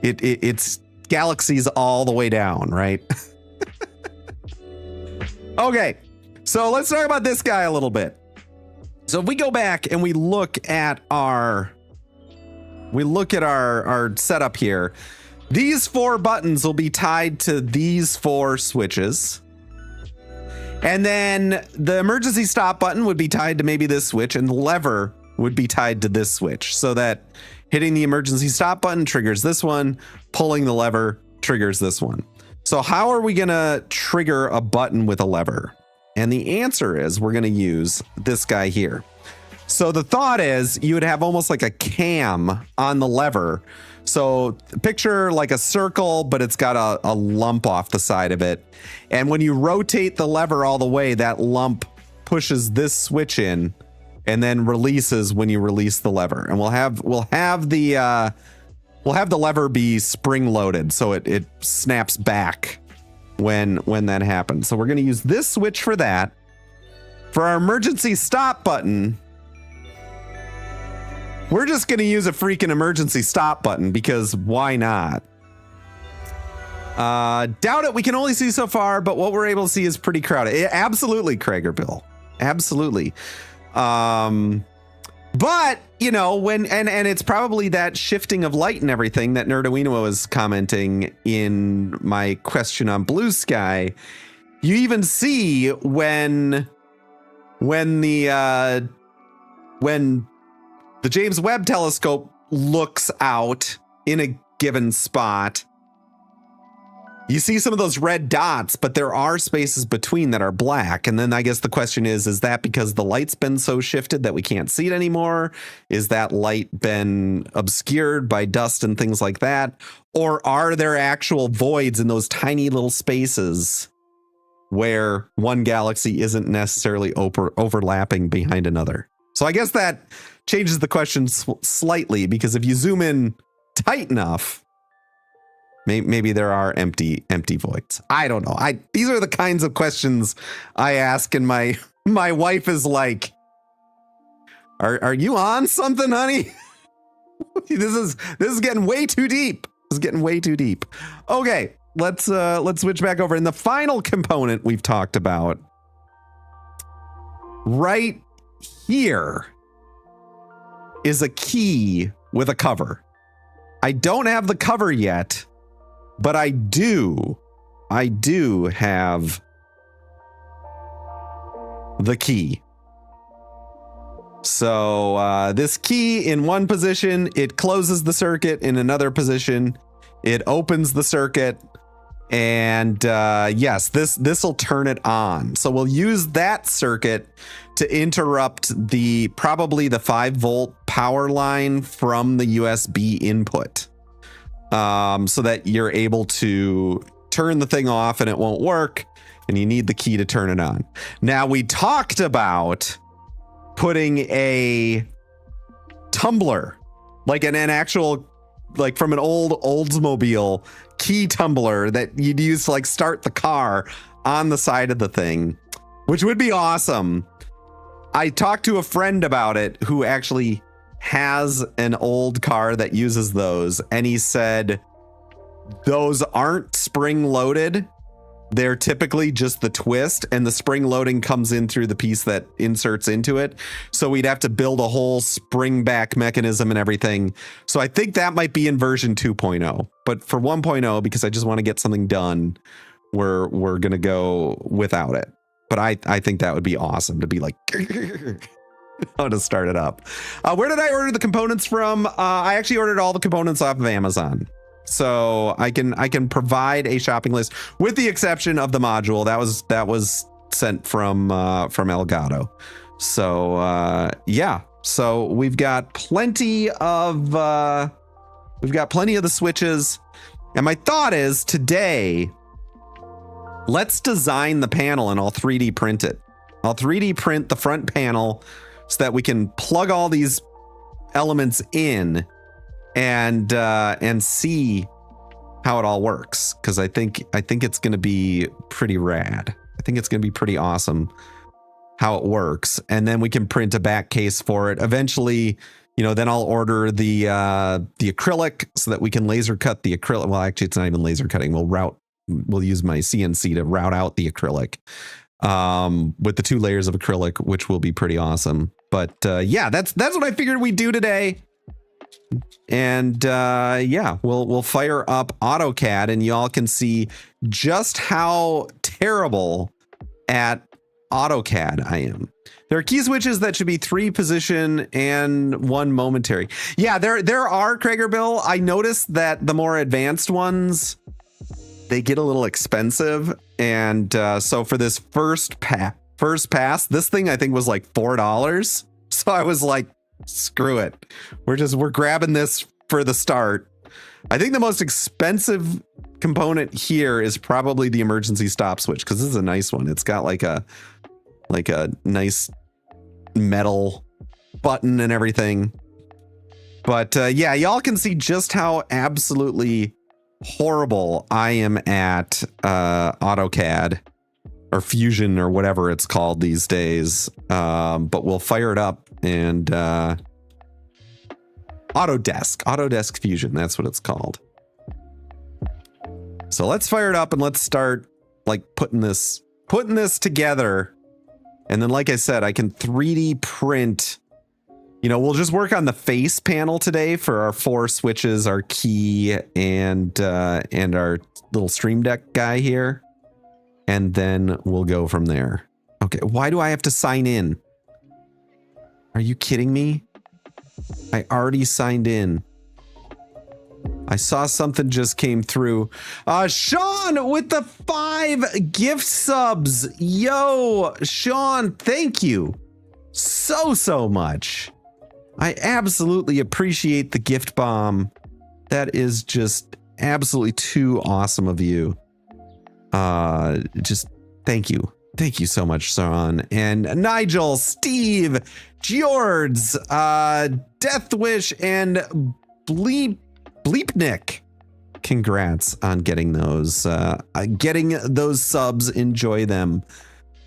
It's galaxies all the way down, right? Okay. So let's talk about this guy a little bit. So if we go back and we look at our setup here, these 4 buttons will be tied to these 4 switches. And then the emergency stop button would be tied to maybe this switch, and the lever would be tied to this switch, so that hitting the emergency stop button triggers this one, pulling the lever triggers this one. So how are we gonna trigger a button with a lever? And the answer is we're going to use this guy here. So the thought is you would have almost like a cam on the lever. So picture like a circle, but it's got a lump off the side of it. And when you rotate the lever all the way, that lump pushes this switch in and then releases when you release the lever. And we'll have the lever be spring loaded, so it snaps back when that happens. So we're going to use this switch for that. For our emergency stop button, we're just going to use a freaking emergency stop button because why not? Doubt it. We can only see so far, but what we're able to see is pretty crowded. Absolutely, Krager Bill. Absolutely. But, you know, when and it's probably that shifting of light and everything that Nerduino was commenting in my question on Blue Sky. You even see when the James Webb Telescope looks out in a given spot, you see some of those red dots, but there are spaces between that are black. And then I guess the question is that because the light's been so shifted that we can't see it anymore? Is that light been obscured by dust and things like that? Or are there actual voids in those tiny little spaces where one galaxy isn't necessarily overlapping behind another? So I guess that changes the question slightly, because if you zoom in tight enough, maybe there are empty voids. I don't know. These are the kinds of questions I ask, and my wife is like, "Are you on something, honey? This is getting way too deep. This is getting way too deep." Okay, let's switch back over. And the final component we've talked about right here is a key with a cover. I don't have the cover yet, But I do have the key. So this key in one position, it closes the circuit. In another position, it opens the circuit. And yes, this will turn it on. So we'll use that circuit to interrupt probably the 5-volt power line from the USB input, so that you're able to turn the thing off and it won't work. And you need the key to turn it on. Now, we talked about putting a tumbler, like an actual, like from an old Oldsmobile key tumbler that you'd use to like start the car on the side of the thing, which would be awesome. I talked to a friend about it who actually has an old car that uses those, and he said those aren't spring loaded. They're typically just the twist, and the spring loading comes in through the piece that inserts into it. So we'd have to build a whole spring back mechanism and everything. So I think that might be in version 2.0. But for 1.0, because I just want to get something done, we're going to go without it. But I think that would be awesome to be like, how to start it up. Where did I order the components from? I actually ordered all the components off of Amazon. So I can provide a shopping list with the exception of the module that was sent from Elgato. So yeah, so we've got plenty of the switches, and my thought is today, let's design the panel and I'll 3D print it. I'll 3D print the front panel so that we can plug all these elements in and see how it all works, because I think it's going to be pretty rad. I think it's going to be pretty awesome how it works, and then we can print a back case for it eventually. Then I'll order the acrylic so that we can laser cut the acrylic. Well, actually, it's not even laser cutting. We'll use my CNC to route out the acrylic with the 2 layers of acrylic, which will be pretty awesome. But yeah, that's what I figured we'd do today. And yeah, we'll fire up AutoCAD, and y'all can see just how terrible at AutoCAD I am. There are key switches that should be 3 position and 1 momentary. Yeah, there are, Krager Bill. I noticed that the more advanced ones, they get a little expensive. And so for this first pass, this thing I think was like $4. So I was like, screw it. We're grabbing this for the start. I think the most expensive component here is probably the emergency stop switch, because this is a nice one. It's got like a nice metal button and everything. But yeah, y'all can see just how absolutely horrible I am at AutoCAD or Fusion or whatever it's called these days. But we'll fire it up and Autodesk Fusion, that's what it's called. So let's fire it up and let's start like putting this together. And then, like I said, I can 3D print. We'll just work on the face panel today for our 4 switches, our key, and our little Stream Deck guy here. And then we'll go from there. Okay, why do I have to sign in? Are you kidding me? I already signed in. I saw something just came through. Sean with the 5 gift subs. Yo, Sean, thank you so much. I absolutely appreciate the gift bomb. That is just absolutely too awesome of you. Just thank you. Thank you so much, Sean. And Nigel, Steve, George, Deathwish, and Bleepnik. Congrats on getting those subs. Enjoy them.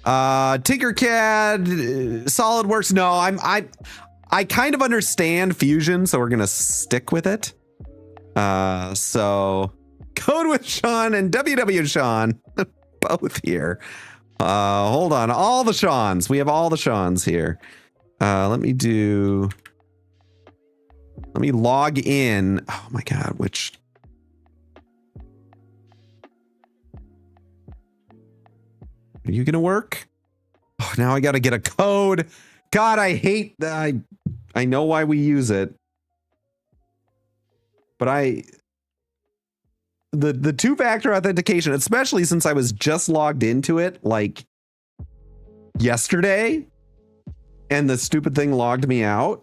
Tinkercad, SolidWorks. No, I kind of understand Fusion, so we're gonna stick with it. So Code with Sean and WW Sean, both here. Hold on, all the Seans. We have all the Seans here. Let me log in. Oh my God, Are you going to work? Oh, now I got to get a code. God, I hate that. I know why we use it. But the two-factor authentication, especially since I was just logged into it like yesterday and the stupid thing logged me out.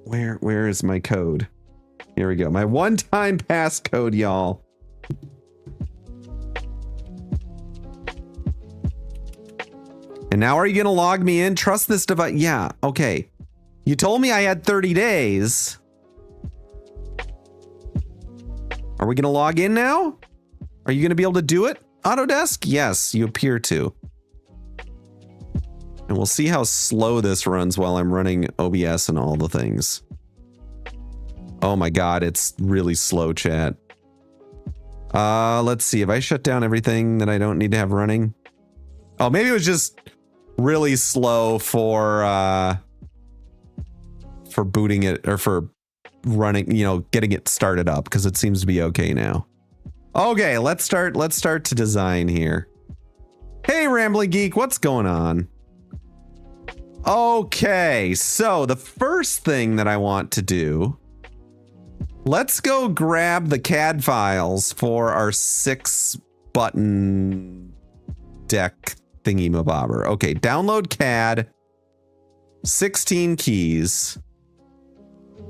Where is my code? Here we go. My one-time passcode, y'all. And now are you going to log me in? Trust this device. Yeah, okay. You told me I had 30 days. Are we going to log in now? Are you going to be able to do it? Autodesk? Yes, you appear to. And we'll see how slow this runs while I'm running OBS and all the things. Oh my God, it's really slow, chat. Let's see. Have I shut down everything that I don't need to have running? Oh, maybe it was just really slow for booting it or for running, you know, getting it started up because it seems to be okay now. Okay, let's start to design here. Hey, Rambling Geek, what's going on? Okay, so the first thing that I want to do, let's go grab the CAD files for our 6-button deck thingy-mabobber. Okay, download CAD, 16 keys.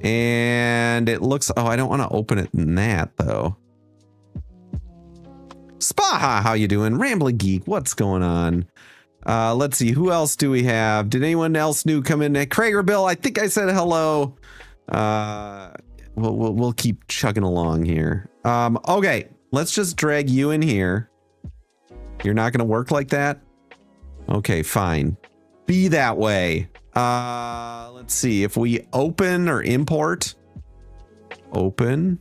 And it looks, oh, I don't want to open it in that though. Spaha, how you doing? Rambling Geek, what's going on? Let's see, who else do we have? Did anyone else new come in? Krager Bill, I think I said hello. We'll keep chugging along here. Okay, let's just drag you in here. You're not gonna work like that? Okay, fine. Be that way. Let's see if we open or import. Open.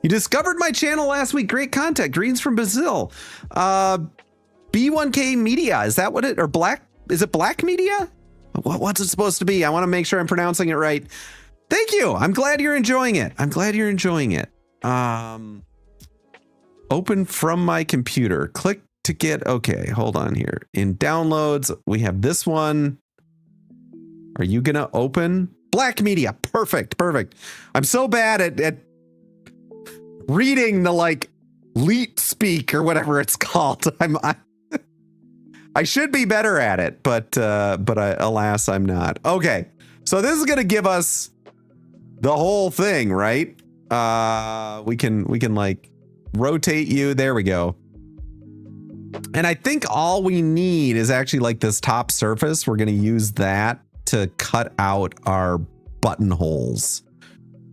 You discovered my channel last week. Great content. Greens from Brazil. B1K Media. Is that what it, or Black? Is it Black Media? What's it supposed to be? I want to make sure I'm pronouncing it right. Thank you. I'm glad you're enjoying it. I'm glad you're enjoying it. Open from my computer. Click to get, okay, hold on here. In downloads, we have this one. Are you gonna open? Black Media. Perfect, perfect. I'm so bad at reading the like leet speak or whatever it's called. I should be better at it, but alas, I'm not. Okay, so this is gonna give us the whole thing, right? We can like rotate you. There we go. And I think all we need is actually like this top surface. We're gonna use that to cut out our buttonholes,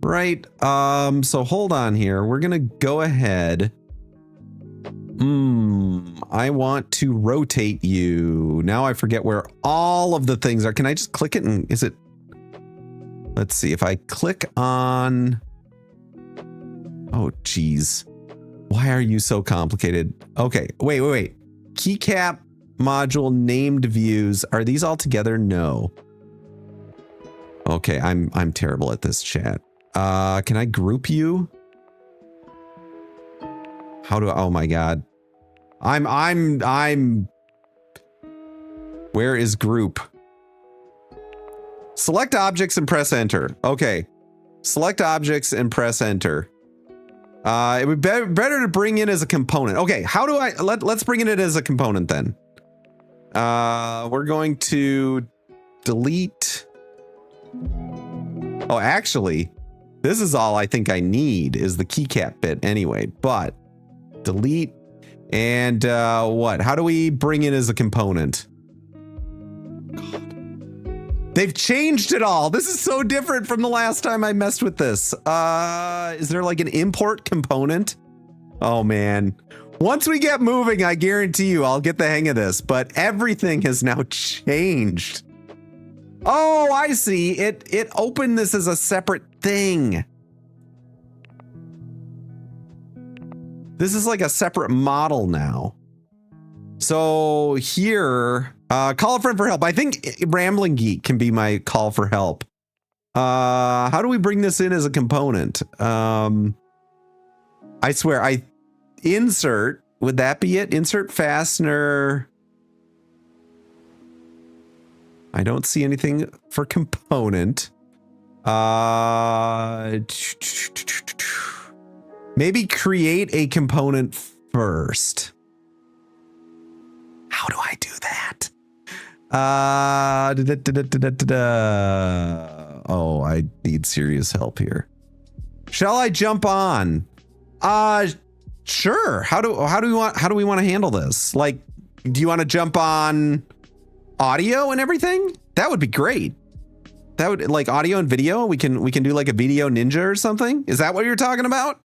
right? So hold on here. We're gonna go ahead. I want to rotate you. Now I forget where all of the things are. Can I just click it and is it? Let's see if I click on. Oh, geez. Why are you so complicated? Okay, wait. Keycap module named views. Are these all together? No. Okay, I'm terrible at this, chat. Can I group you? How do I, oh my God. I'm where is group? Select objects and press enter. Okay. Select objects and press enter. It would be better to bring in as a component. Okay, how do I, let's bring it in as a component then. We're going to delete. Oh, actually, this is all I think I need is the keycap bit anyway, but delete and what? How do we bring it as a component? God. They've changed it all. This is so different from the last time I messed with this. Is there like an import component? Oh man. Once we get moving, I guarantee you I'll get the hang of this, but everything has now changed. Oh, I see. It opened this as a separate thing. This is like a separate model now. So here, call a friend for help. I think Rambling Geek can be my call for help. How do we bring this in as a component? I swear, I insert Would that be it? Insert fastener. I don't see anything for component. Maybe create a component first. How do I do that? Oh, I need serious help here. Shall I jump on? Sure. How do we want to handle this? Like, do you want to jump on audio and everything? That would be great. That would, like, audio and video. We can do like a video ninja or something. Is that what you're talking about?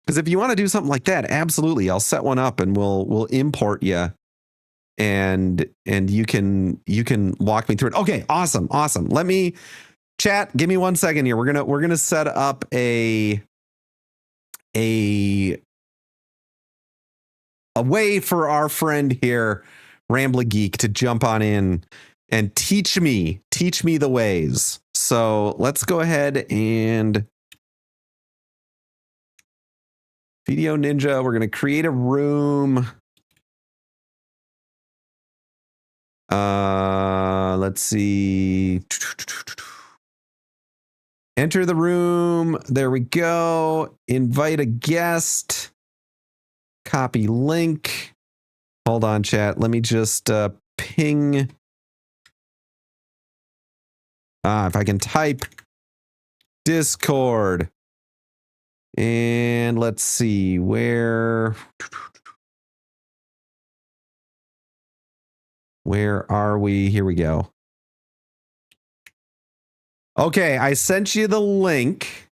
Because if you want to do something like that, absolutely, I'll set one up and we'll import you, and you can walk me through it. Okay, awesome. Let me chat. Give me 1 second here. We're gonna set up a way for our friend here, Rambling Geek, to jump on in and teach me the ways. So let's go ahead and Video Ninja. We're going to create a room. Let's see. Enter the room. There we go. Invite a guest. Copy link. Hold on, chat. Let me just ping. If I can type Discord. And let's see where are we? Here we go. Okay, I sent you the link.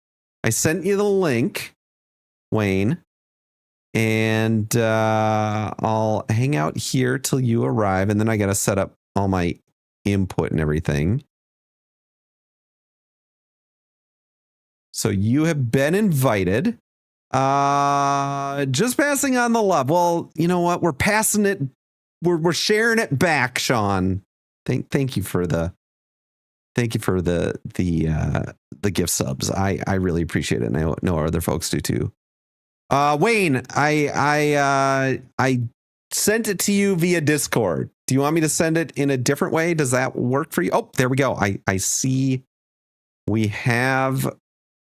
Wayne. And I'll hang out here till you arrive, and then I got to set up all my input and everything. So you have been invited. Just passing on the love. Well, you know what? We're passing it. We're sharing it back, Sean. Thank you for the gift subs. I really appreciate it, and I know other folks do too. Wayne, I sent it to you via Discord. Do you want me to send it in a different way? Does that work for you? Oh, there we go. I see we have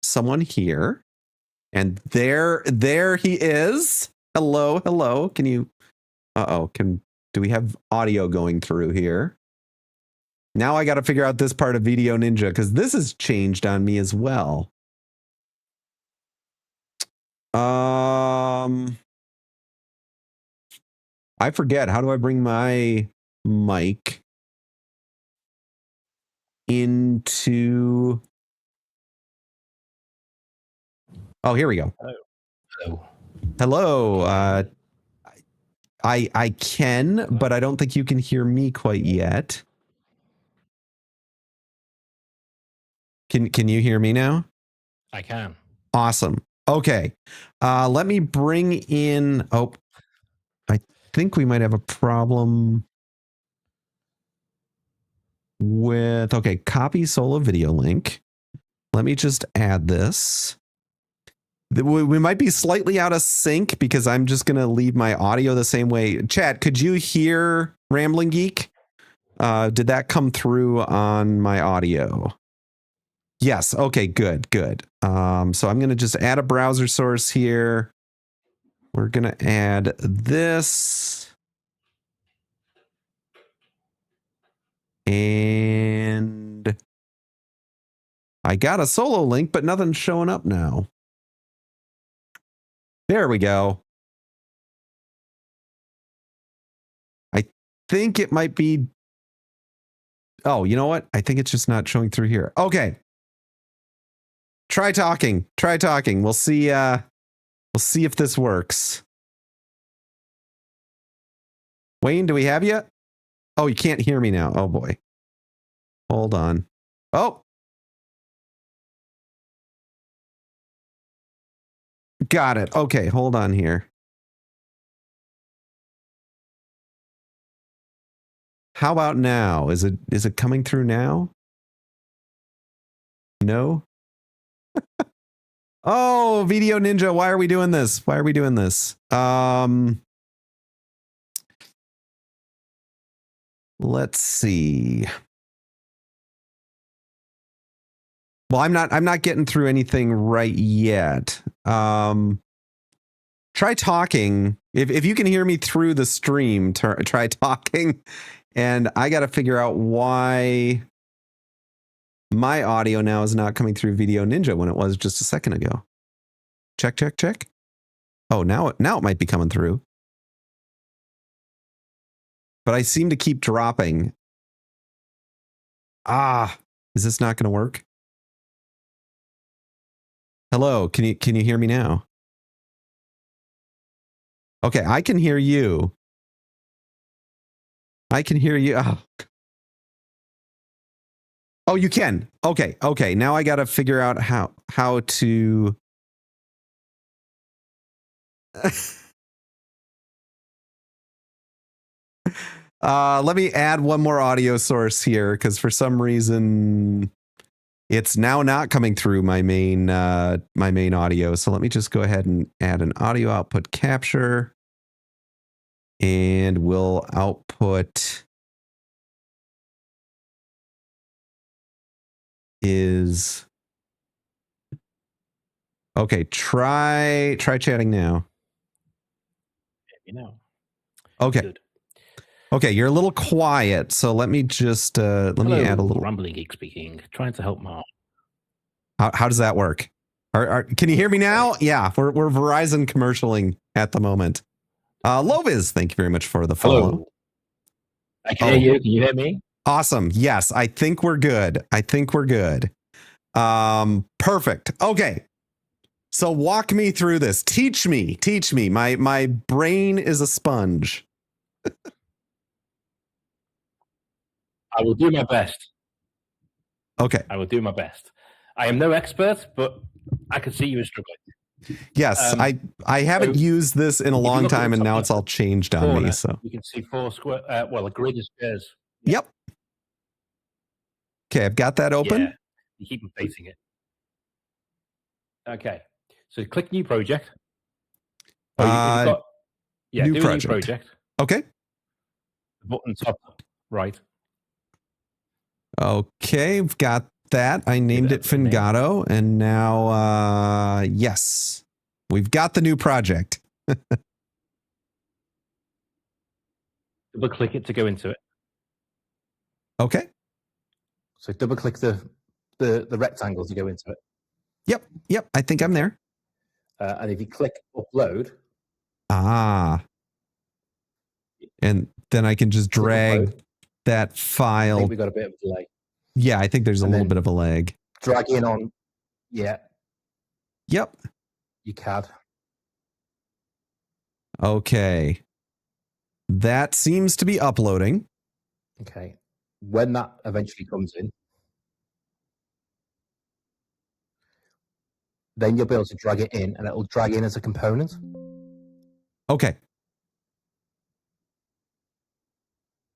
someone here, and there he is. Hello. Can you? Do we have audio going through here? Now I got to figure out this part of Video Ninja, because this has changed on me as well. I forget. How do I bring my mic into? Oh, here we go. Hello. I can, but I don't think you can hear me quite yet. Can you hear me now? I can. Awesome. Okay. Let me bring in. Oh, I think we might have a problem with. Okay, copy solo video link. Let me just add this. We might be slightly out of sync because I'm just going to leave my audio the same way. Chat, could you hear Rambling Geek? Did that come through on my audio? Yes. Okay, good. So I'm going to just add a browser source here. We're going to add this. And I got a solo link, but nothing's showing up now. There we go. I think it might be. Oh, you know what? I think it's just not showing through here. Okay. Try talking. We'll see. We'll see if this works. Wayne, do we have you? Oh, you can't hear me now. Oh boy. Hold on. Oh. Got it. Okay, hold on here. How about now? Is it coming through now? No? Oh, Video Ninja, why are we doing this? Why are we doing this? Let's see. Well, I'm not getting through anything right yet. Try talking. If you can hear me through the stream, try talking. And I got to figure out why my audio now is not coming through Video Ninja when it was just a second ago. Check, check, check. Oh, now it might be coming through. But I seem to keep dropping. Is this not going to work? Hello, can you hear me now? Okay, I can hear you. I can hear you. Oh, you can. Okay. Now I got to figure out how to. Let me add one more audio source here because for some reason it's now not coming through my main audio. So let me just go ahead and add an audio output capture, and we'll output is okay. Try chatting now. Okay. Good. Okay, you're a little quiet, so let me just let me add a little. Rumbling Geek speaking, trying to help Mark. How does that work? Can you hear me now? Yeah, we're Verizon commercialing at the moment. Loviz, thank you very much for the follow. Hello. I can hear you. Can you hear me? Awesome. Yes, I think we're good. Perfect. Okay. So walk me through this. Teach me. My brain is a sponge. I will do my best. Okay. I will do my best. I am no expert, but I can see you are struggling. Yes, I haven't used this in a long time, and now it's all changed on me. So you can see 4 square. Well, a grid of squares. Yep. Okay, I've got that open. Yeah, you keep facing it. Okay, so click New Project. New project. Okay. The button top right. Okay, we've got that. I named it Fingato, and now, yes, we've got the new project. Double click it to go into it. Okay. So double click the rectangle to go into it. Yep. I think I'm there. And if you click upload. And then I can just drag that file. I think we got a bit of a delay. Yeah, I think there's a little bit of a lag. Drag in on. Yeah. Yep. You can. Okay. That seems to be uploading. Okay. When that eventually comes in, then you'll be able to drag it in, and it'll drag in as a component. Okay.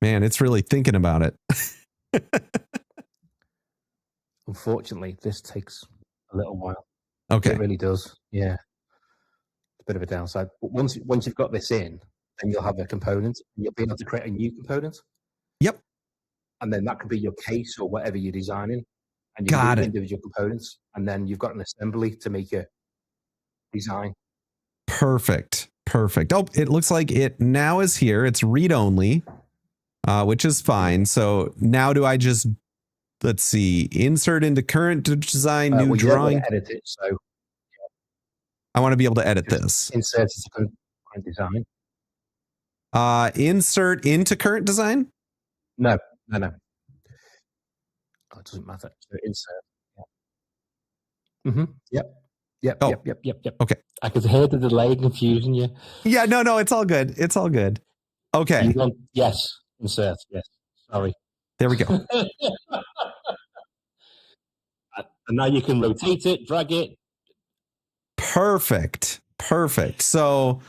Man, it's really thinking about it. Unfortunately, this takes a little while. Okay. It really does. Yeah. It's a bit of a downside. But once you've got this in, then you'll have a component. You'll be able to create a new component. Yep. And then that could be your case or whatever you're designing. And you got can it. individual components. And then you've got an assembly to make your design. Perfect. Oh, it looks like it now is here. It's read only, which is fine. So now do I just, let's see, insert into current design, new drawing? Edit it. So yeah. I want to be able to edit this. Insert into current design. Insert into current design? No. Oh, it doesn't matter. So insert. Yeah. Mm-hmm. Yep. Okay. I could hear the delay and confusion you. Yeah, no, it's all good. Okay. Yes. Insert. Yes. Sorry. There we go. And now you can rotate it, drag it. Perfect. So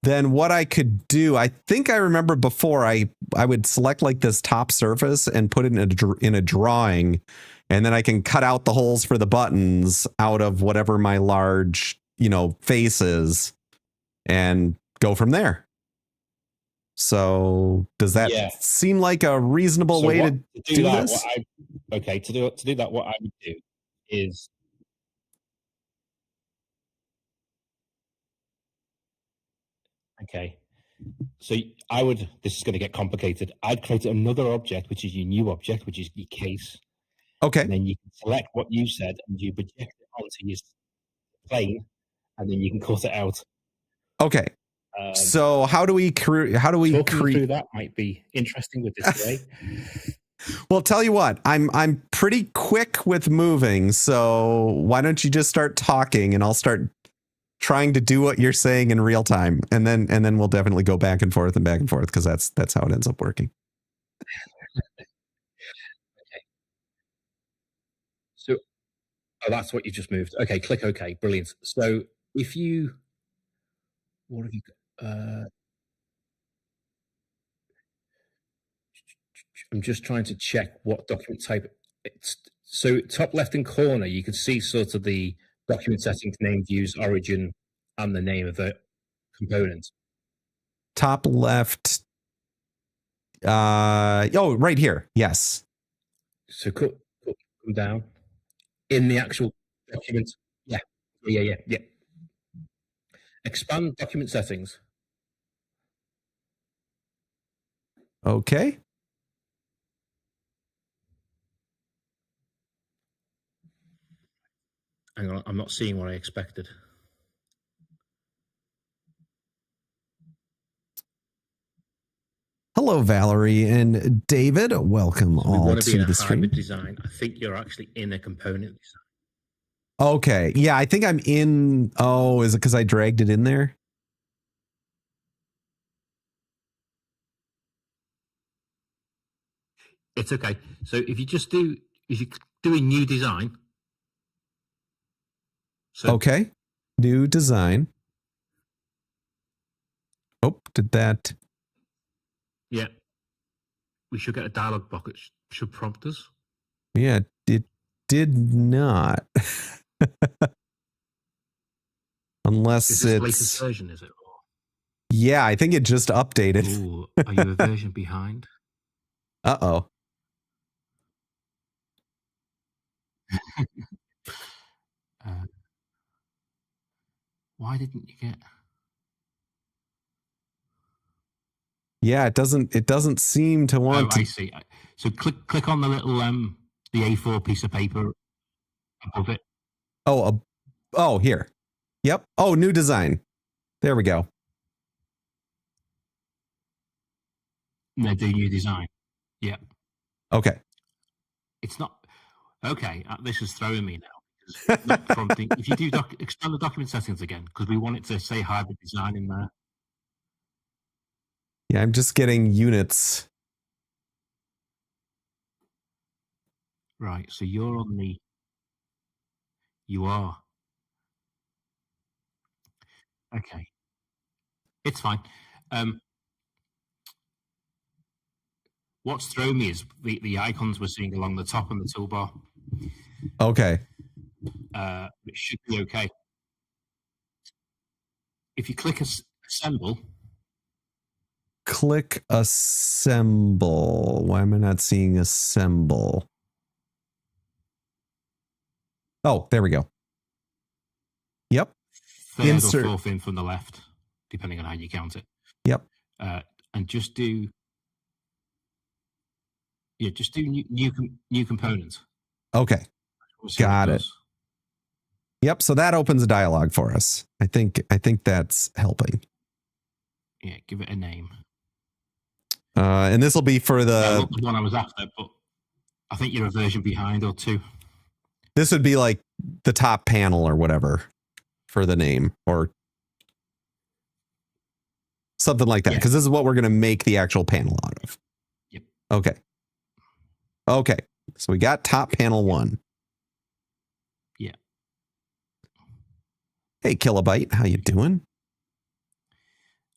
then what I could do, I think I remember before I would select like this top surface and put it in a drawing, And then I can cut out the holes for the buttons out of whatever my large, face is and go from there. So does that seem like a reasonable way to do this? To do that, what I would do is So this is going to get complicated. I'd create another object, which is your new object, which is your case. Okay. And then you can select what you said and you project it onto your plane, and then you can cut it out. Okay. So how do we create? Through that might be interesting with this way. Well, tell you what, I'm pretty quick with moving, so why don't you just start talking and I'll start trying to do what you're saying in real time, and then we'll definitely go back and forth because that's how it ends up working. Okay. So, that's what you just moved. Okay, click OK. Brilliant. So if you, what have you got? I'm just trying to check what document type. So top left-hand corner, you can see sort of the document settings, name, views, origin, and the name of the component. Top left. Right here. Yes. So come down in the actual document. Yeah. Expand document settings. Okay. Hang on, I'm not seeing what I expected. Hello, Valerie and David. Welcome all to the stream. Design. I think you're actually in a component design. Okay. Yeah, I think I'm in. Oh, is it because I dragged it in there? It's okay. So if you do a new design. Okay. New design. Oh, did that? Yeah. We should get a dialog box. It should prompt us. Yeah, it did not. Unless is this the latest version, is it? Yeah, I think it just updated. Ooh, are you a version behind? Uh-oh. Why didn't you get? Yeah, it doesn't seem to want to. I see. So click on the little the A4 piece of paper above it. Oh, here. Yep. Oh, new design. There we go. No, do new design. Yeah. Okay. It's not okay. This is throwing me now. Not prompting. If you do expand the document settings again, because we want it to say hybrid design in there. Yeah, I'm just getting units. Right. So you're on the. You are. Okay. It's fine. What's thrown me is the icons we're seeing along the top and the toolbar. Okay. It should be okay. If you click assemble. Click assemble. Why am I not seeing assemble? Oh, there we go. Yep. Third or fourth in from the left, depending on how you count it. Yep. And just do. Yeah, just do new component. Okay. Got it. Yep. So that opens a dialog for us. I think that's helping. Yeah, give it a name. And this will be for the one I was after, but I think you're a version behind or two. This would be like the top panel or whatever for the name or something like that. Because this is what we're going to make the actual panel out of. Yep. Okay. So we got top panel 1. Yeah. Hey, Kilobyte, how you doing?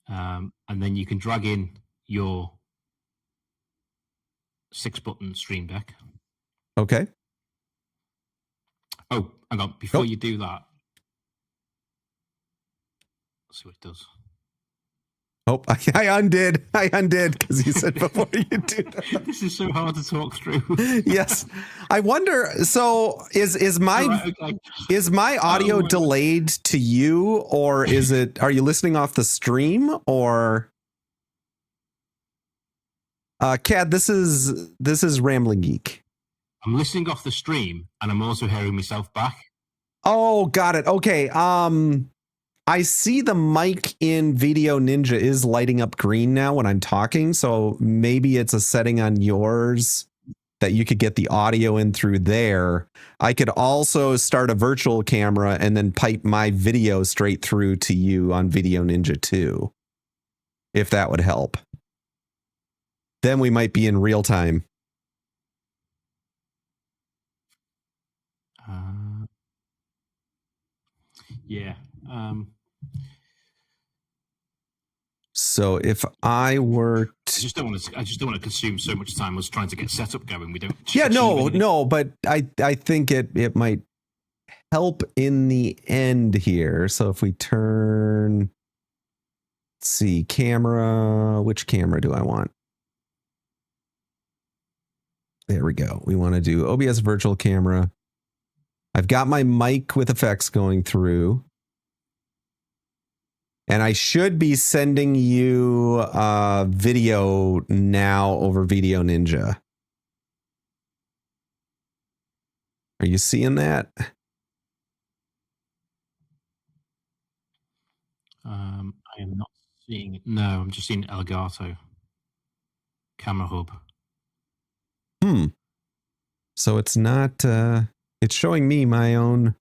And then you can drag in your 6-button stream deck. Okay. Oh, hang on. Before you do that, let's see what it does. Oh, I undid because you said before you do that. This is so hard to talk through. Yes, I wonder. So is my audio delayed to you, or is it? Are you listening off the stream, or? Cad, this is Rambling Geek. I'm listening off the stream, and I'm also hearing myself back. Oh, got it. Okay. I see the mic in Video Ninja is lighting up green now when I'm talking, so maybe it's a setting on yours that you could get the audio in through there. I could also start a virtual camera and then pipe my video straight through to you on Video Ninja 2, if that would help. Then we might be in real time. Yeah. So if I were I just don't want to consume so much time was trying to get setup going. We don't. Yeah, no, but I think it might help in the end here. So if we turn, let's see, camera, which camera do I want? There we go. We want to do OBS virtual camera. I've got my mic with effects going through. And I should be sending you video now over Video Ninja. Are you seeing that? I am not seeing it. No, I'm just seeing Elgato. Camera Hub. So it's not, it's showing me my own.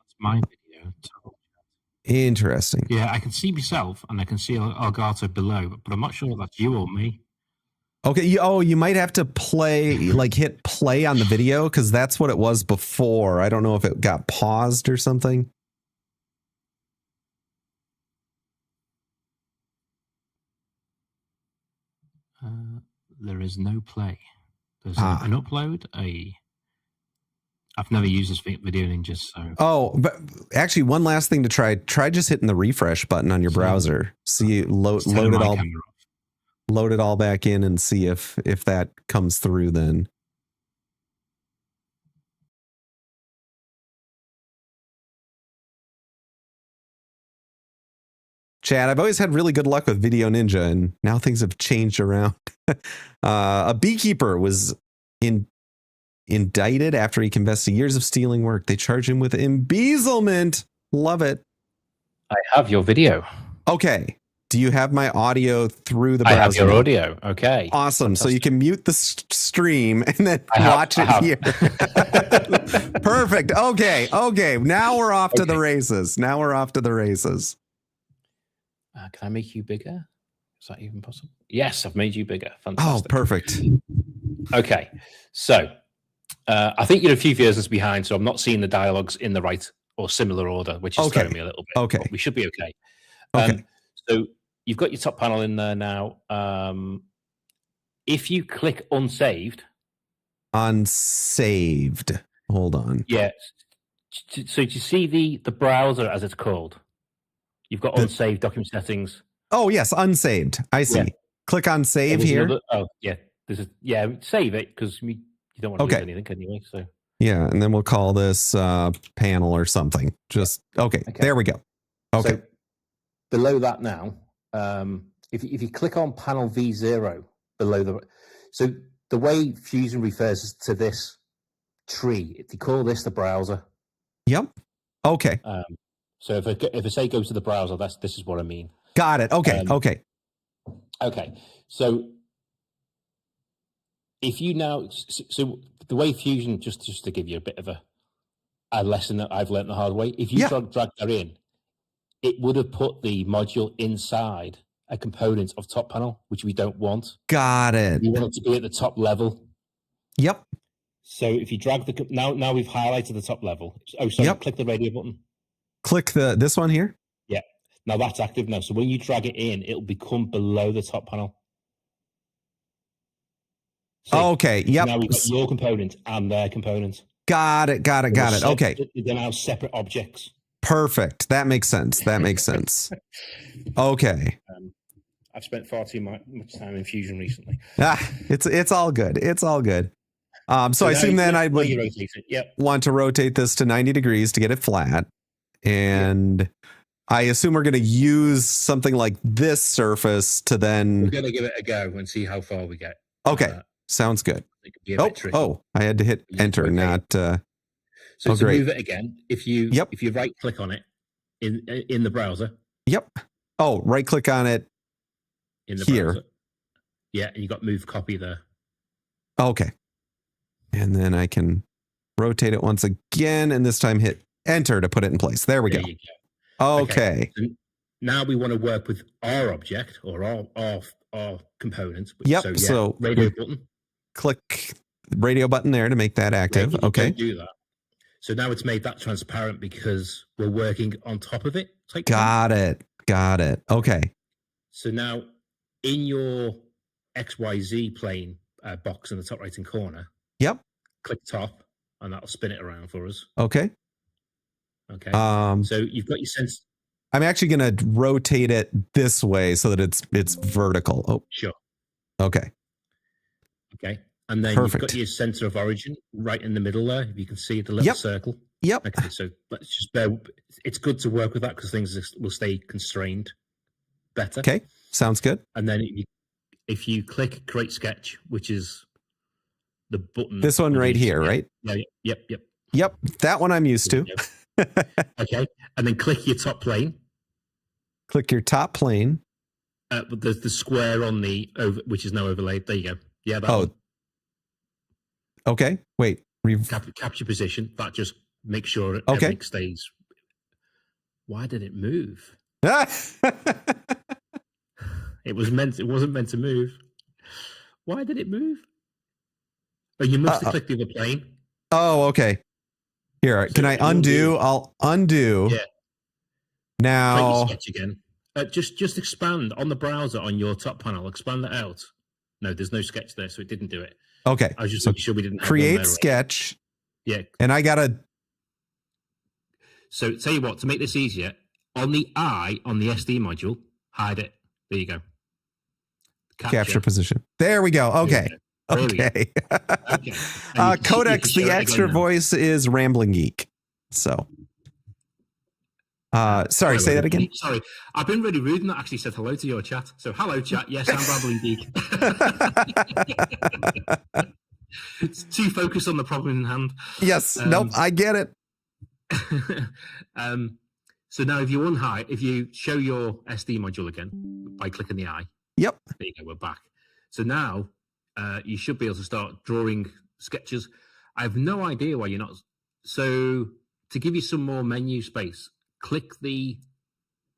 That's my video. Interesting. Yeah, I can see myself and I can see Elgato below, but I'm not sure if that's you or me. Okay. You might have to hit play on the video because that's what it was before. I don't know if it got paused or something. There is no play. There's an upload. I've never used this Video Ninja, so. Oh, but actually, one last thing to try. Try just hitting the refresh button on your browser. See, load it all back in and see if that comes through then. Chad, I've always had really good luck with Video Ninja, and now things have changed around. A beekeeper was indicted after he confessed to years of stealing work. They charge him with embezzlement. Love it. I have your video. Okay. Do you have my audio through the browser? I have your audio. Okay. Awesome. Fantastic. So you can mute the stream and then watch it here. Perfect. Okay. Now we're off to the races. Can I make you bigger? Is that even possible? Yes, I've made you bigger. Fantastic. Oh, perfect. Okay. So I think you're a few versions behind, so I'm not seeing the dialogues in the right or similar order, which is throwing me a little bit. Okay. But we should be okay. Okay. So you've got your top panel in there now. If you click unsaved. Unsaved. Hold on. Yeah. So do you see the browser as it's called? You've got unsaved document settings. Oh, yes. Unsaved. I see. Yeah. Click on save here. Save it because you don't want to lose anything anyway. So yeah. And then we'll call this panel or something. Just okay. There we go. Okay. So below that now, if you click on panel V0 below so the way Fusion refers to this tree, if you call this the browser. Yep. Okay. So if I say go to the browser, this is what I mean. Got it. Okay. Okay. So if you now, so the way Fusion, just to give you a bit of a lesson that I've learned the hard way, if you drag that in, it would have put the module inside a component of top panel, which we don't want. Got it. We want it to be at the top level. Yep. So if you drag now we've highlighted the top level. Oh, sorry. Click the radio button. Click this one here. Yeah. Now that's active now. So when you drag it in, it'll become below the top panel. Okay. Yep. Now we've got your component and their component. Got it. Okay. They're now separate objects. Perfect. That makes sense. Okay. I've spent far too much time in Fusion recently. It's all good. So I assume then I would want to rotate this to 90 degrees to get it flat. And I assume we're going to use something like this surface to then... We're going to give it a go and see how far we get. Okay. Sounds good. I had to hit enter, not... So to move it again, if you right click on it in the browser. Yep. Oh, right click on it in the here. Browser. Yeah, and you got move copy there. Okay. And then I can rotate it once again, and this time hit enter to put it in place. There we go. Okay. So now we want to work with our object or our component. Yep. So radio button. Click the radio button there to make that active. Okay. Do that. So now it's made that transparent because we're working on top of it. Got it. Okay. So now in your XYZ plane box in the top right-hand corner. Yep. Click top, and that'll spin it around for us. Okay. So you've got your sense. I'm actually going to rotate it this way so that it's vertical. Oh, sure. Okay. And then you've got your center of origin right in the middle there. If you can see the little circle. Yep. Okay. So let's just it's good to work with that because things will stay constrained better. Okay. Sounds good. And then if you click create sketch, which is the button. This one right here, right? Yeah. Yep. That one I'm used to. Okay. And then click your top plane. Click your top plane. The square on which is now overlaid. There you go. Yeah. That one. Okay. Wait. Capture position. That just makes sure everything stays. Why did it move? It wasn't meant to move. Why did it move? Oh, you must have clicked the other plane. Oh, okay. Here, can I undo? I'll undo. Yeah. Now. Sketch again. Just expand on the browser on your top panel. Expand that out. No, there's no sketch there, so it didn't do it. Okay. I was just making sure we didn't have create sketch. Yeah. And I gotta. So tell you what, to make this easier, on the I on the SD module, hide it. There you go. Capture position. There we go. Okay. Okay. Codex, the extra voice is Rambling Geek. So. Sorry, say that again. Sorry, I've been really rude and not actually said hello to your chat. So hello, chat. Yes, I'm Rambling Geek. It's too focused on the problem in hand. Yes. Nope. I get it. So now if you show your SD module again by clicking the eye. Yep. There you go. We're back. So now you should be able to start drawing sketches. I have no idea why you're not. So to give you some more menu space, click the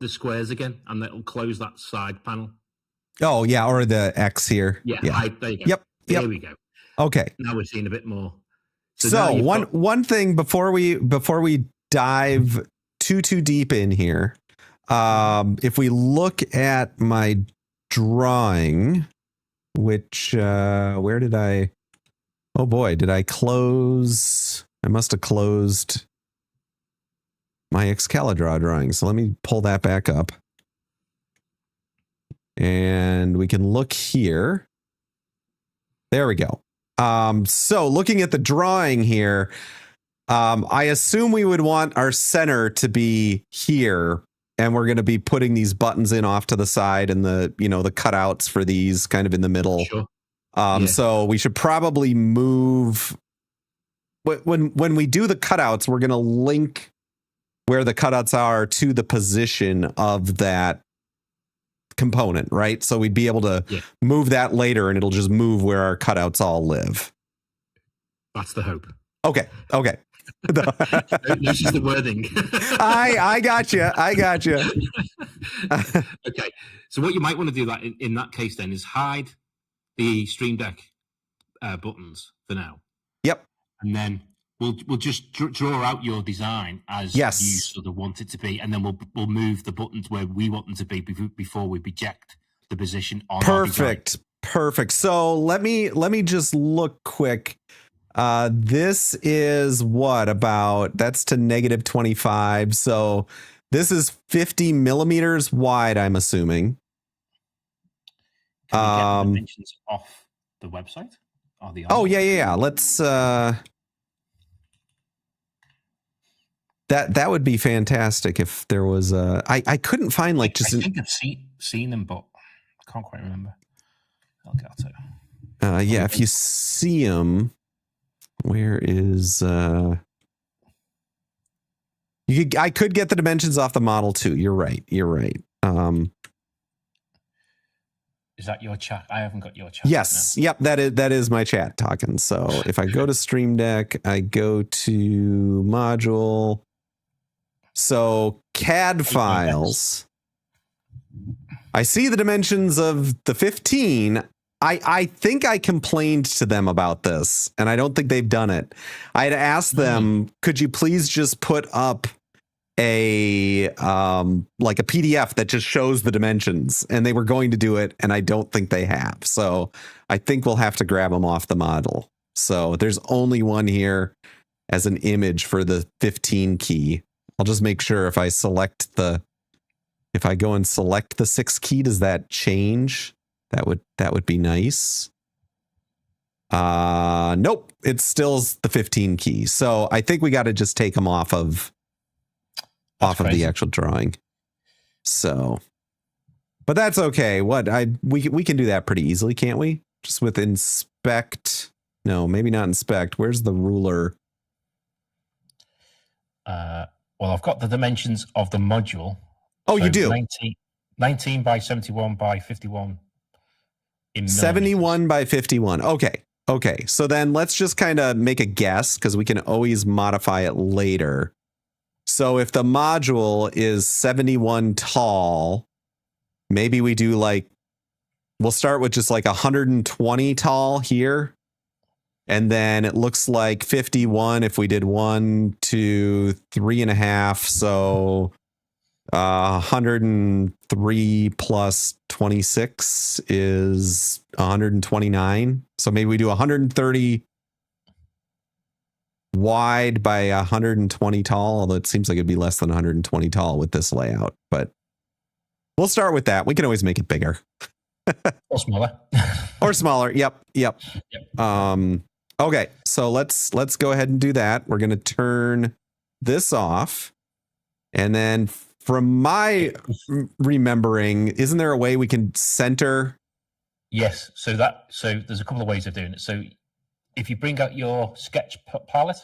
squares again, and that'll close that side panel. Oh yeah, or the X here. Yeah. There you go. Yep. There we go. Okay. Now we're seeing a bit more. So one thing before we dive too deep in here, if we look at my drawing, which where did I? Oh boy, did I close? I must have closed my Excalibur drawing. So let me pull that back up. And we can look here. There we go. So looking at the drawing here, I assume we would want our center to be here, and we're going to be putting these buttons in off to the side and the cutouts for these kind of in the middle. Sure. So we should probably move when we do the cutouts, we're going to link where the cutouts are to the position of that component, right? So we'd be able to move that later, and it'll just move where our cutouts all live. That's the hope. Okay. This is the wording. I got you. Okay. So what you might want to do that in that case then is hide the Stream Deck buttons for now. Yep. And then we'll just draw out your design as you sort of want it to be, and then we'll move the buttons where we want them to be before we project the position on. Perfect. Perfect. So let me just look quick. This is what about, that's to negative 25. So this is 50 millimeters wide, I'm assuming. Can we get the dimensions off the website? Oh, yeah. Let's, that would be fantastic if there was I couldn't find like just. I think I've seen them, but I can't quite remember. I'll get to it. Yeah, if you see them, where is I could get the dimensions off the model too. You're right. Is that your chat? I haven't got your chat. Yes. Yep. That is my chat talking. So if I go to Stream Deck, I go to module. So CAD files. I see the dimensions of the 15. I think I complained to them about this, and I don't think they've done it. I had asked them, could you please just put up a like a PDF that just shows the dimensions, and they were going to do it, and I don't think they have. So I think we'll have to grab them off the model. So there's only one here as an image for the 15 key. I'll just make sure if I go and select the 6 key, does that change? That would be nice. Nope, it's still the 15 key. So I think we got to just take them off of the actual drawing. So, but that's okay. We can do that pretty easily, can't we? Just with inspect. No, maybe not inspect. Where's the ruler? Well, I've got the dimensions of the module. Oh, so you do? 19 by 71 by 51. 71 by 51. Okay. So then let's just kind of make a guess, because we can always modify it later. So if the module is 71 tall, maybe we do we'll start with just 120 tall here. And then it looks like 51 if we did 1, 2, 3.5. So 103 plus 26 is 129. So maybe we do 130 wide by 120 tall, although it seems like it'd be less than 120 tall with this layout. But we'll start with that. We can always make it bigger. Or smaller. Or smaller. Yep. Okay, so let's go ahead and do that. We're going to turn this off. And then from my remembering, isn't there a way we can center? Yes. So there's a couple of ways of doing it. So if you bring out your sketch palette,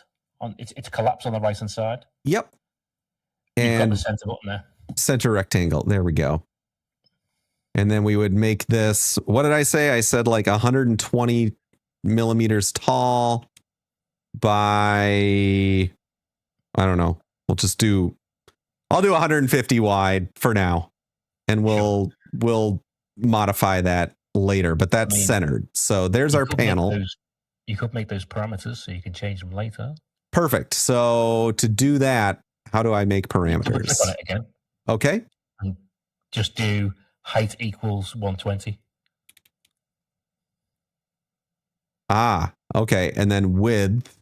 it's collapsed on the right hand side. Yep. You've got the center button there. Center rectangle. There we go. And then we would make this, what did I say? I said 120 millimeters tall by, I don't know. I'll do 150 wide for now, and we'll modify that later, but that's centered. So there's our panel. You could make those parameters so you can change them later. Perfect. So to do that, how do I make parameters? Click on it again. Okay. And just do height equals 120. Okay. And then width.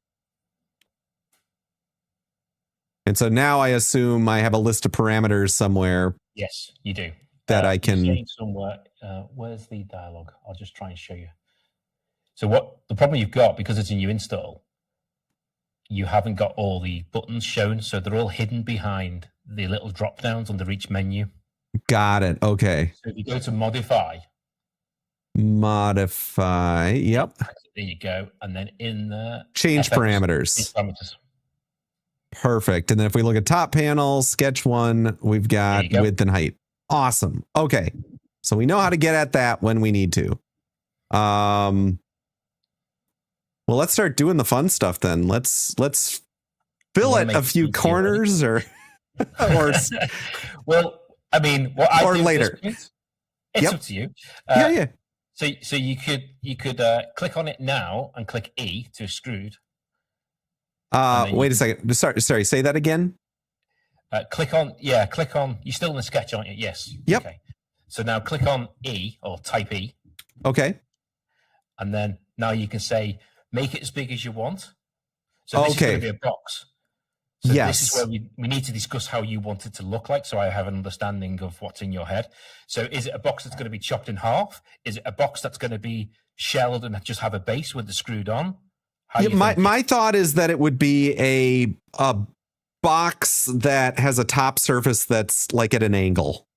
And so now I assume I have a list of parameters somewhere. Yes, you do. That I can. Somewhere. Where's the dialogue? I'll just try and show you. So what the problem you've got, because it's a new install, you haven't got all the buttons shown. So they're all hidden behind the little drop downs under each menu. Got it. Okay. So if you go to modify. Yep. There you go. And then in the change parameters. Perfect. And then if we look at top panel, sketch 1, we've got width and height. Awesome. Okay. So we know how to get at that when we need to. Well, let's start doing the fun stuff then. Let's fill it a few corners or well, I mean, what I or later. It's up to you. Yeah. So you could click on it now and click E to extrude. Wait a second. Sorry, say that again. Click on. You're still in the sketch, aren't you? Yes. Yep. Okay. So now click on E or type E. Okay. And then now you can say, make it as big as you want. So this is going to be a box. So this is where we need to discuss how you want it to look like, so I have an understanding of what's in your head. So is it a box that's going to be chopped in half? Is it a box that's going to be shelled and just have a base with the screwed on? My thought is that it would be a box that has a top surface that's like at an angle.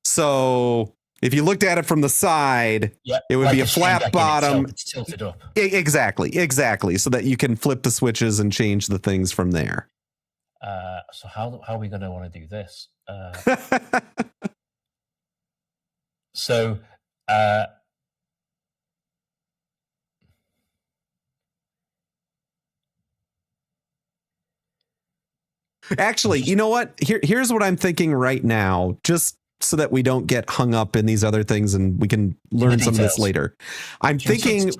So if you looked at it from the side, it would be a flat bottom. It's tilted up. Exactly. So that you can flip the switches and change the things from there. So how are we going to want to do this? Actually, you know what? Here's what I'm thinking right now, just so that we don't get hung up in these other things and we can learn some of this later. I'm thinking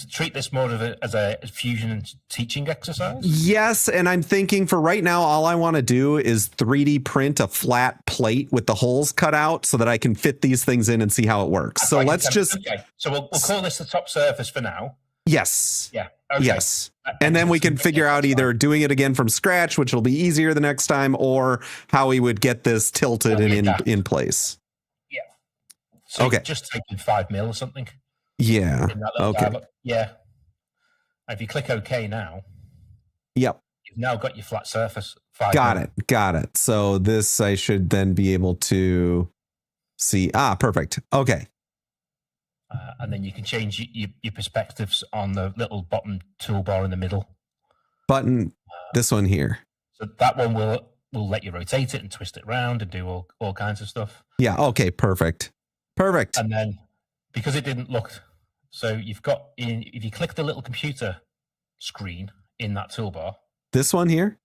treat this more as a fusion and teaching exercise. Yes, and I'm thinking for right now, all I want to do is 3D print a flat plate with the holes cut out so that I can fit these things in and see how it works. So let's just. Okay. So we'll call this the top surface for now. Yes. Yeah. Okay. Yes. And then we can figure out either doing it again from scratch, which will be easier the next time, or how we would get this tilted and in place. Yeah. So just taking 5 mil or something. Yeah. Okay. Dialogue. Yeah. And if you click OK now. Yep. You've now got your flat surface. Got it. So this I should then be able to see. Perfect. Okay. And then you can change your perspectives on the little bottom toolbar in the middle. Button, this one here. So that one will let you rotate it and twist it around and do all kinds of stuff. Yeah, okay, perfect. And then, because it didn't look... So you've got, if you click the little computer screen in that toolbar... This one here?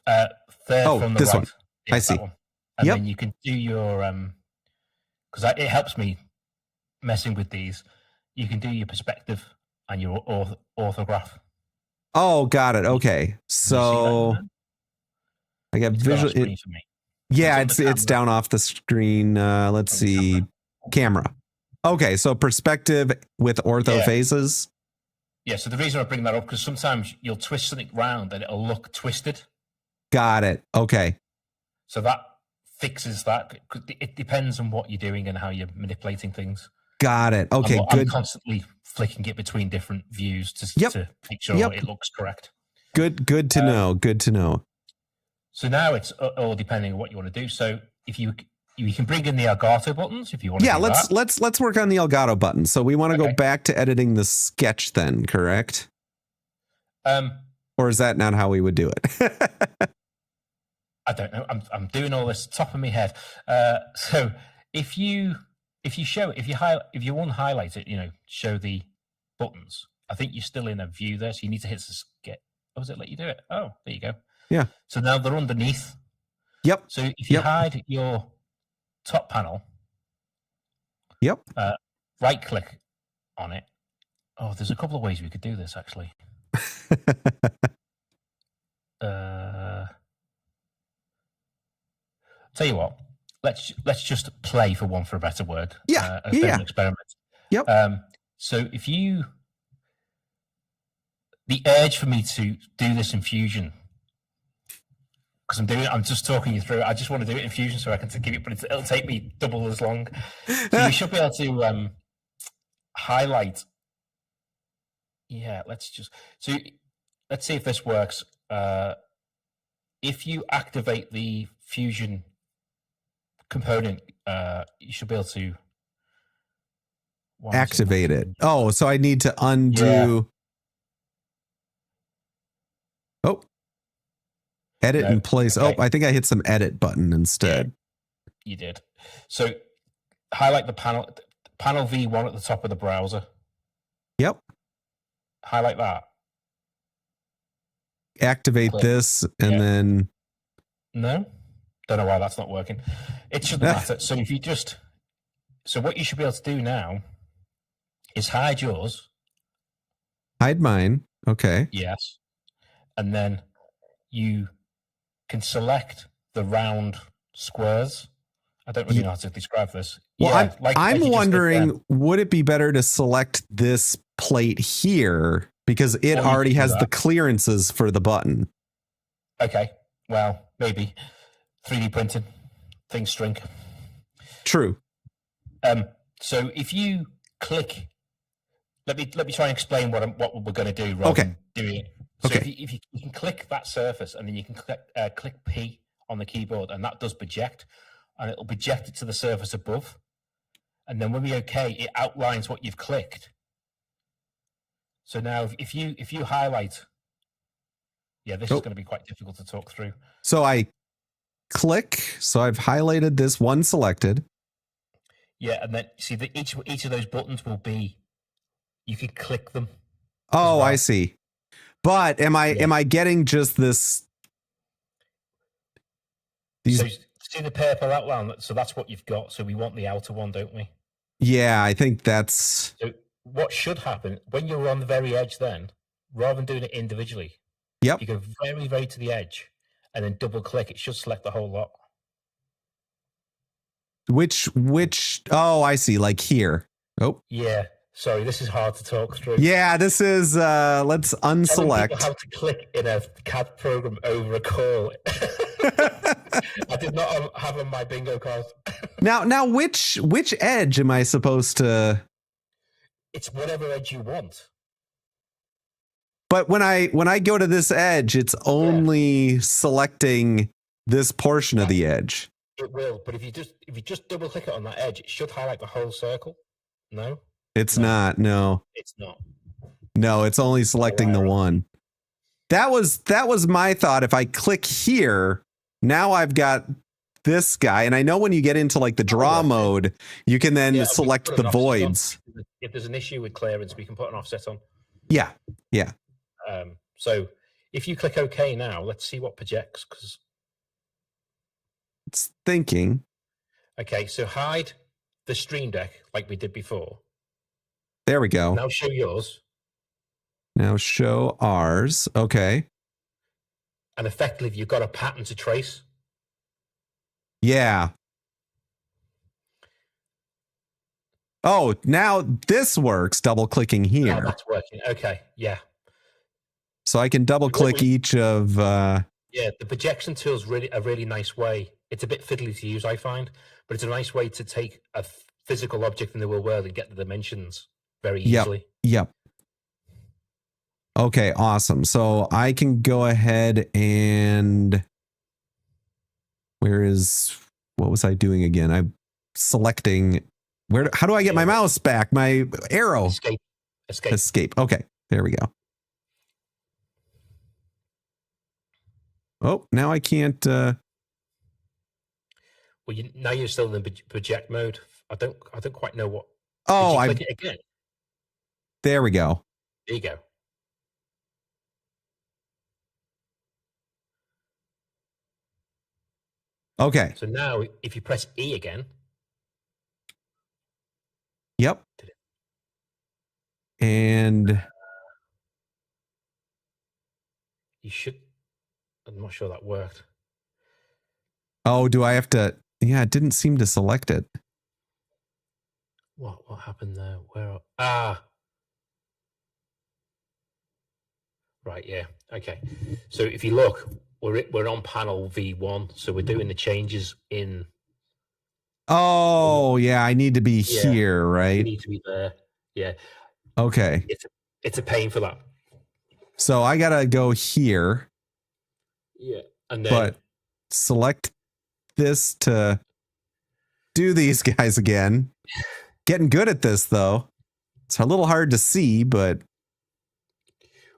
Third from the this right. one. I see. One. And then you can do your... Because it helps me messing with these, you can do your perspective and your orthograph. Oh, got it. Okay, so I got visual. Yeah, it's down off the screen. Let's see, camera. Okay, so perspective with ortho phases. Yeah. So the reason I bring that up because sometimes you'll twist something round and it'll look twisted. Got it. Okay. So that fixes that. It depends on what you're doing and how you're manipulating things. Got it. Okay, good. I'm constantly flicking it between different views to make sure it looks correct. Good to know. Good to know. So now it's all depending on what you want to do. So if you can bring in the Elgato buttons if you want to. Yeah, let's work on the Elgato button. So we want to go back to editing the sketch then, correct? Or is that not how we would do it? I don't know. I'm doing all this top of my head. So if you unhighlight it, show the buttons. I think you're still in a view there, so you need to hit the sketch. Oh, does it let you do it? Oh, there you go. Yeah. So now they're underneath. Yep. So if you hide your top panel. Yep. Right click on it. Oh, there's a couple of ways we could do this actually. Tell you what. Let's just play for a better word. Yeah. As an experiment. Yep. So if the urge for me to do this in Fusion, because I'm just talking you through. I just want to do it in Fusion so I can give it, but it'll take me double as long. So you should be able to highlight. Yeah, let's see if this works. If you activate the Fusion component, you should be able to activate it. Oh, so I need to undo. Oh, edit in place. Okay. Oh, I think I hit some edit button instead. Yeah, you did. So highlight the panel V1 at the top of the browser. Yep. Highlight that. Activate this and then. No. Don't know why that's not working. It shouldn't matter. So so what you should be able to do now is hide yours. Hide mine. Okay. Yes. And then you can select the round squares I don't really know how to describe this. Well, yeah, I'm wondering, would it be better to select this plate here because it already has the clearances for the button? Okay, well, maybe 3D printing, things shrink. True. So if you click, let me try and explain what we're going to do rather than doing it. So if you can click that surface and then you can click P on the keyboard, and that does project, and it'll project it to the surface above. And then when we OK, it outlines what you've clicked. So now if you highlight, this is going to be quite difficult to talk through. So I click, so I've highlighted this one selected. Yeah, and then see that each of those buttons will be, you can click them. Oh, well. I see. But am I getting just this? So see the purple outline? So that's what you've got. So we want the outer one, don't we? Yeah, I think that's. So what should happen when you're on the very edge then, rather than doing it individually, you go very, very to the edge and then double click. It should select the whole lot. Which, oh, I see, like here. Oh. Yeah. Sorry, this is hard to talk through. Yeah, this is, let's unselect. How to click in a CAD program over a call. I did not have on my bingo card. Now, which edge am I supposed to? It's whatever edge you want. But when I go to this edge, it's only selecting this portion of the edge. It will, but if you just double click it on that edge, it should highlight the whole circle. No? It's not. No. It's not. No, it's only selecting the one. That was my thought. If I click here, now I've got this guy, and I know when you get into like the draw mode, you can then select the voids. If there's an issue with clearance, we can put an offset on. Yeah. So if you click OK now, let's see what projects, because it's thinking. Okay, so hide the Stream Deck like we did before. There we go. Now show yours. Now show ours. Okay. And effectively, you've got a pattern to trace. Yeah. Oh, now this works. Double clicking here. Oh, that's working. Okay. Yeah. So I can double click each of. Yeah, the projection tool is a really nice way. It's a bit fiddly to use, I find, but it's a nice way to take a physical object in the real world and get the dimensions very easily. Yep. Okay, awesome. So I can go ahead and what was I doing again? I'm selecting how do I get my mouse back? My arrow. Escape. Okay, there we go. Oh, now I can't. Well, now you're still in the project mode. I don't quite know what. Oh, I click it again. There we go. There you go. Okay. So now, if you press E again. Yep. And you should. I'm not sure that worked. Oh, do I have to? Yeah, it didn't seem to select it. What happened there? Right, yeah. Okay. So if you look, we're on panel V1, so we're doing the changes in. Oh, yeah, I need to be here, right? You need to be there. Yeah. Okay. It's a pain for that. So I gotta go here. Yeah, and then select this to do these guys again. Getting good at this though. It's a little hard to see, but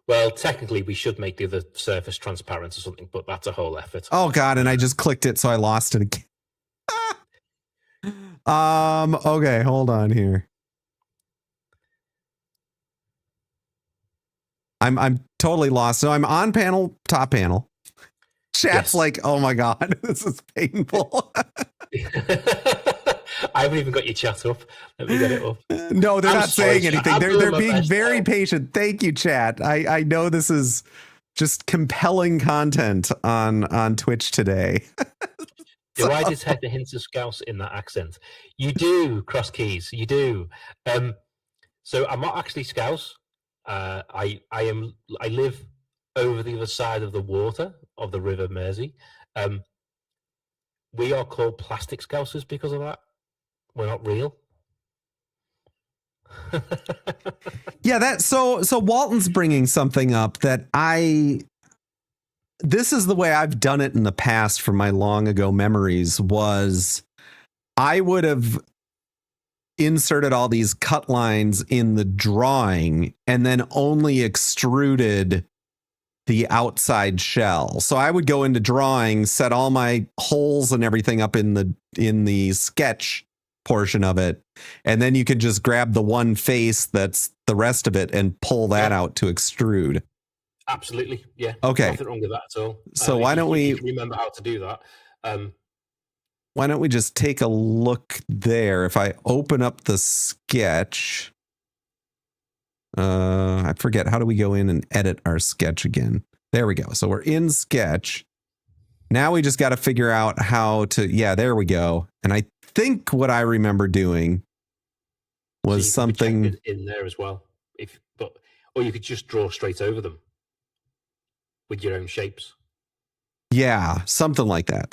well, technically we should make the other surface transparent or something, but that's a whole effort. Oh God, and I just clicked it, so I lost it again. Okay, hold on here. I'm totally lost. So I'm on top panel. Chat's like, oh my God, this is painful. I haven't even got your chat up. Let me get it up. No, they're not saying anything. They're being very patient. Thank you, chat. I know this is just compelling content on Twitch today. Do I detect a hint of Scouse in that accent? You do, Cross Keys. You do. So I'm not actually Scouse. I live over the other side of the water of the River Mersey. We are called plastic Scousers because of that. We're not real. Yeah, so Walton's bringing something up that this is the way I've done it in the past from my long ago memories. Was I would have inserted all these cut lines in the drawing and then only extruded the outside shell. So I would go into drawing, set all my holes and everything up in the sketch portion of it, and then you could just grab the one face that's the rest of it and pull that out to extrude. Absolutely, yeah. Okay. Nothing wrong with that at all. So why don't we remember how to do that? Why don't we just take a look there? If I open up the sketch, I forget, how do we go in and edit our sketch again? There we go. So we're in sketch. Now we just got to figure out how to, there we go. And I think what I remember doing was something in there as well. Or you could just draw straight over them with your own shapes. Yeah, something like that.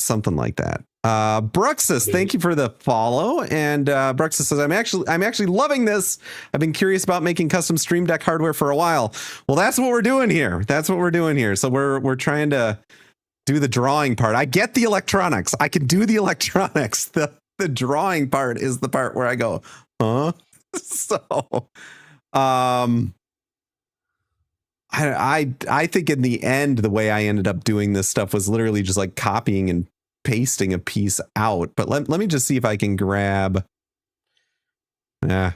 Bruxus, thank you for the follow. And Bruxus says, I'm actually loving this. I've been curious about making custom Stream Deck hardware for a while. Well, that's what we're doing here. So we're trying to do the drawing part. I get the electronics. I can do the electronics. The drawing part is the part where I go, huh? So, I think in the end, the way I ended up doing this stuff was literally just like copying and pasting a piece out. But let me just see if I can grab. Now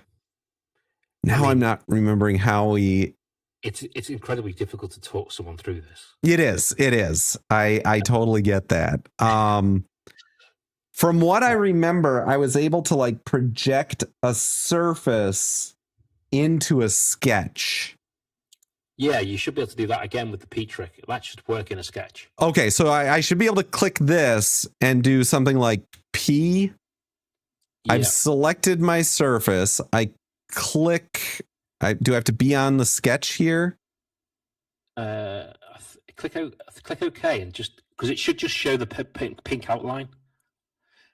I'm not remembering how we. It's incredibly difficult to talk someone through this. It is. I totally get that. From what I remember, I was able to like project a surface into a sketch. Yeah, you should be able to do that again with the P trick. That should work in a sketch. Okay, so I should be able to click this and do something like P. Yeah. I've selected my surface. I click. Do I have to be on the sketch here? Click OK, and just because it should just show the pink outline.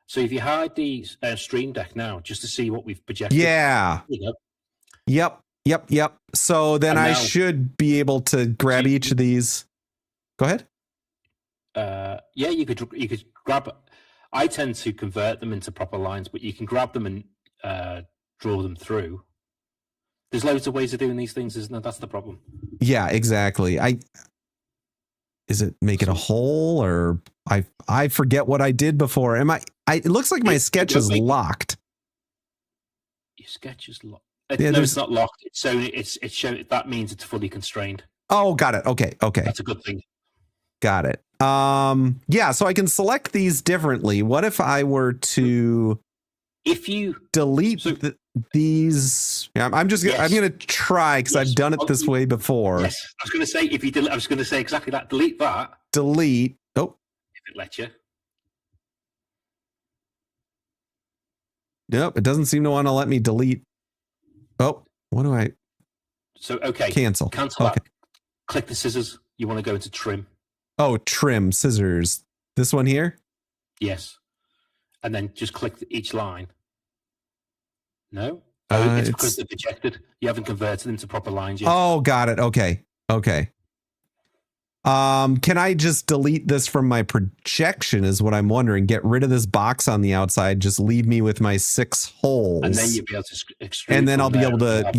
So if you hide the Stream Deck now, just to see what we've projected. Yeah. Yep. So then I should be able to grab each of these. Go ahead. Yeah, you could grab. I tend to convert them into proper lines, but you can grab them and draw them through. There's loads of ways of doing these things, isn't there? That's the problem. Yeah, exactly. Is it make it a hole, or I forget what I did before? It looks like my sketch is locked. Your sketch is locked. No, it's not locked. It's shown. That means it's fully constrained. Oh, got it. Okay. That's a good thing. Got it. Yeah. So I can select these differently. What if I were to? If you delete these, I'm going to try because I've done it this way before. Yes, I was going to say I was going to say exactly that. Delete that. Delete. Oh, if it lets you. Nope, it doesn't seem to want to let me delete. Oh, what do I? So okay, cancel that. Click the scissors. You want to go into trim. Oh, trim scissors. This one here. Yes, and then just click each line. No, it's because they're projected. You haven't converted them to proper lines yet. Oh, got it. Okay. Can I just delete this from my projection is what I'm wondering. Get rid of this box on the outside. Just leave me with my 6 holes. And then you'll be able to extrude. And then I'll be able to,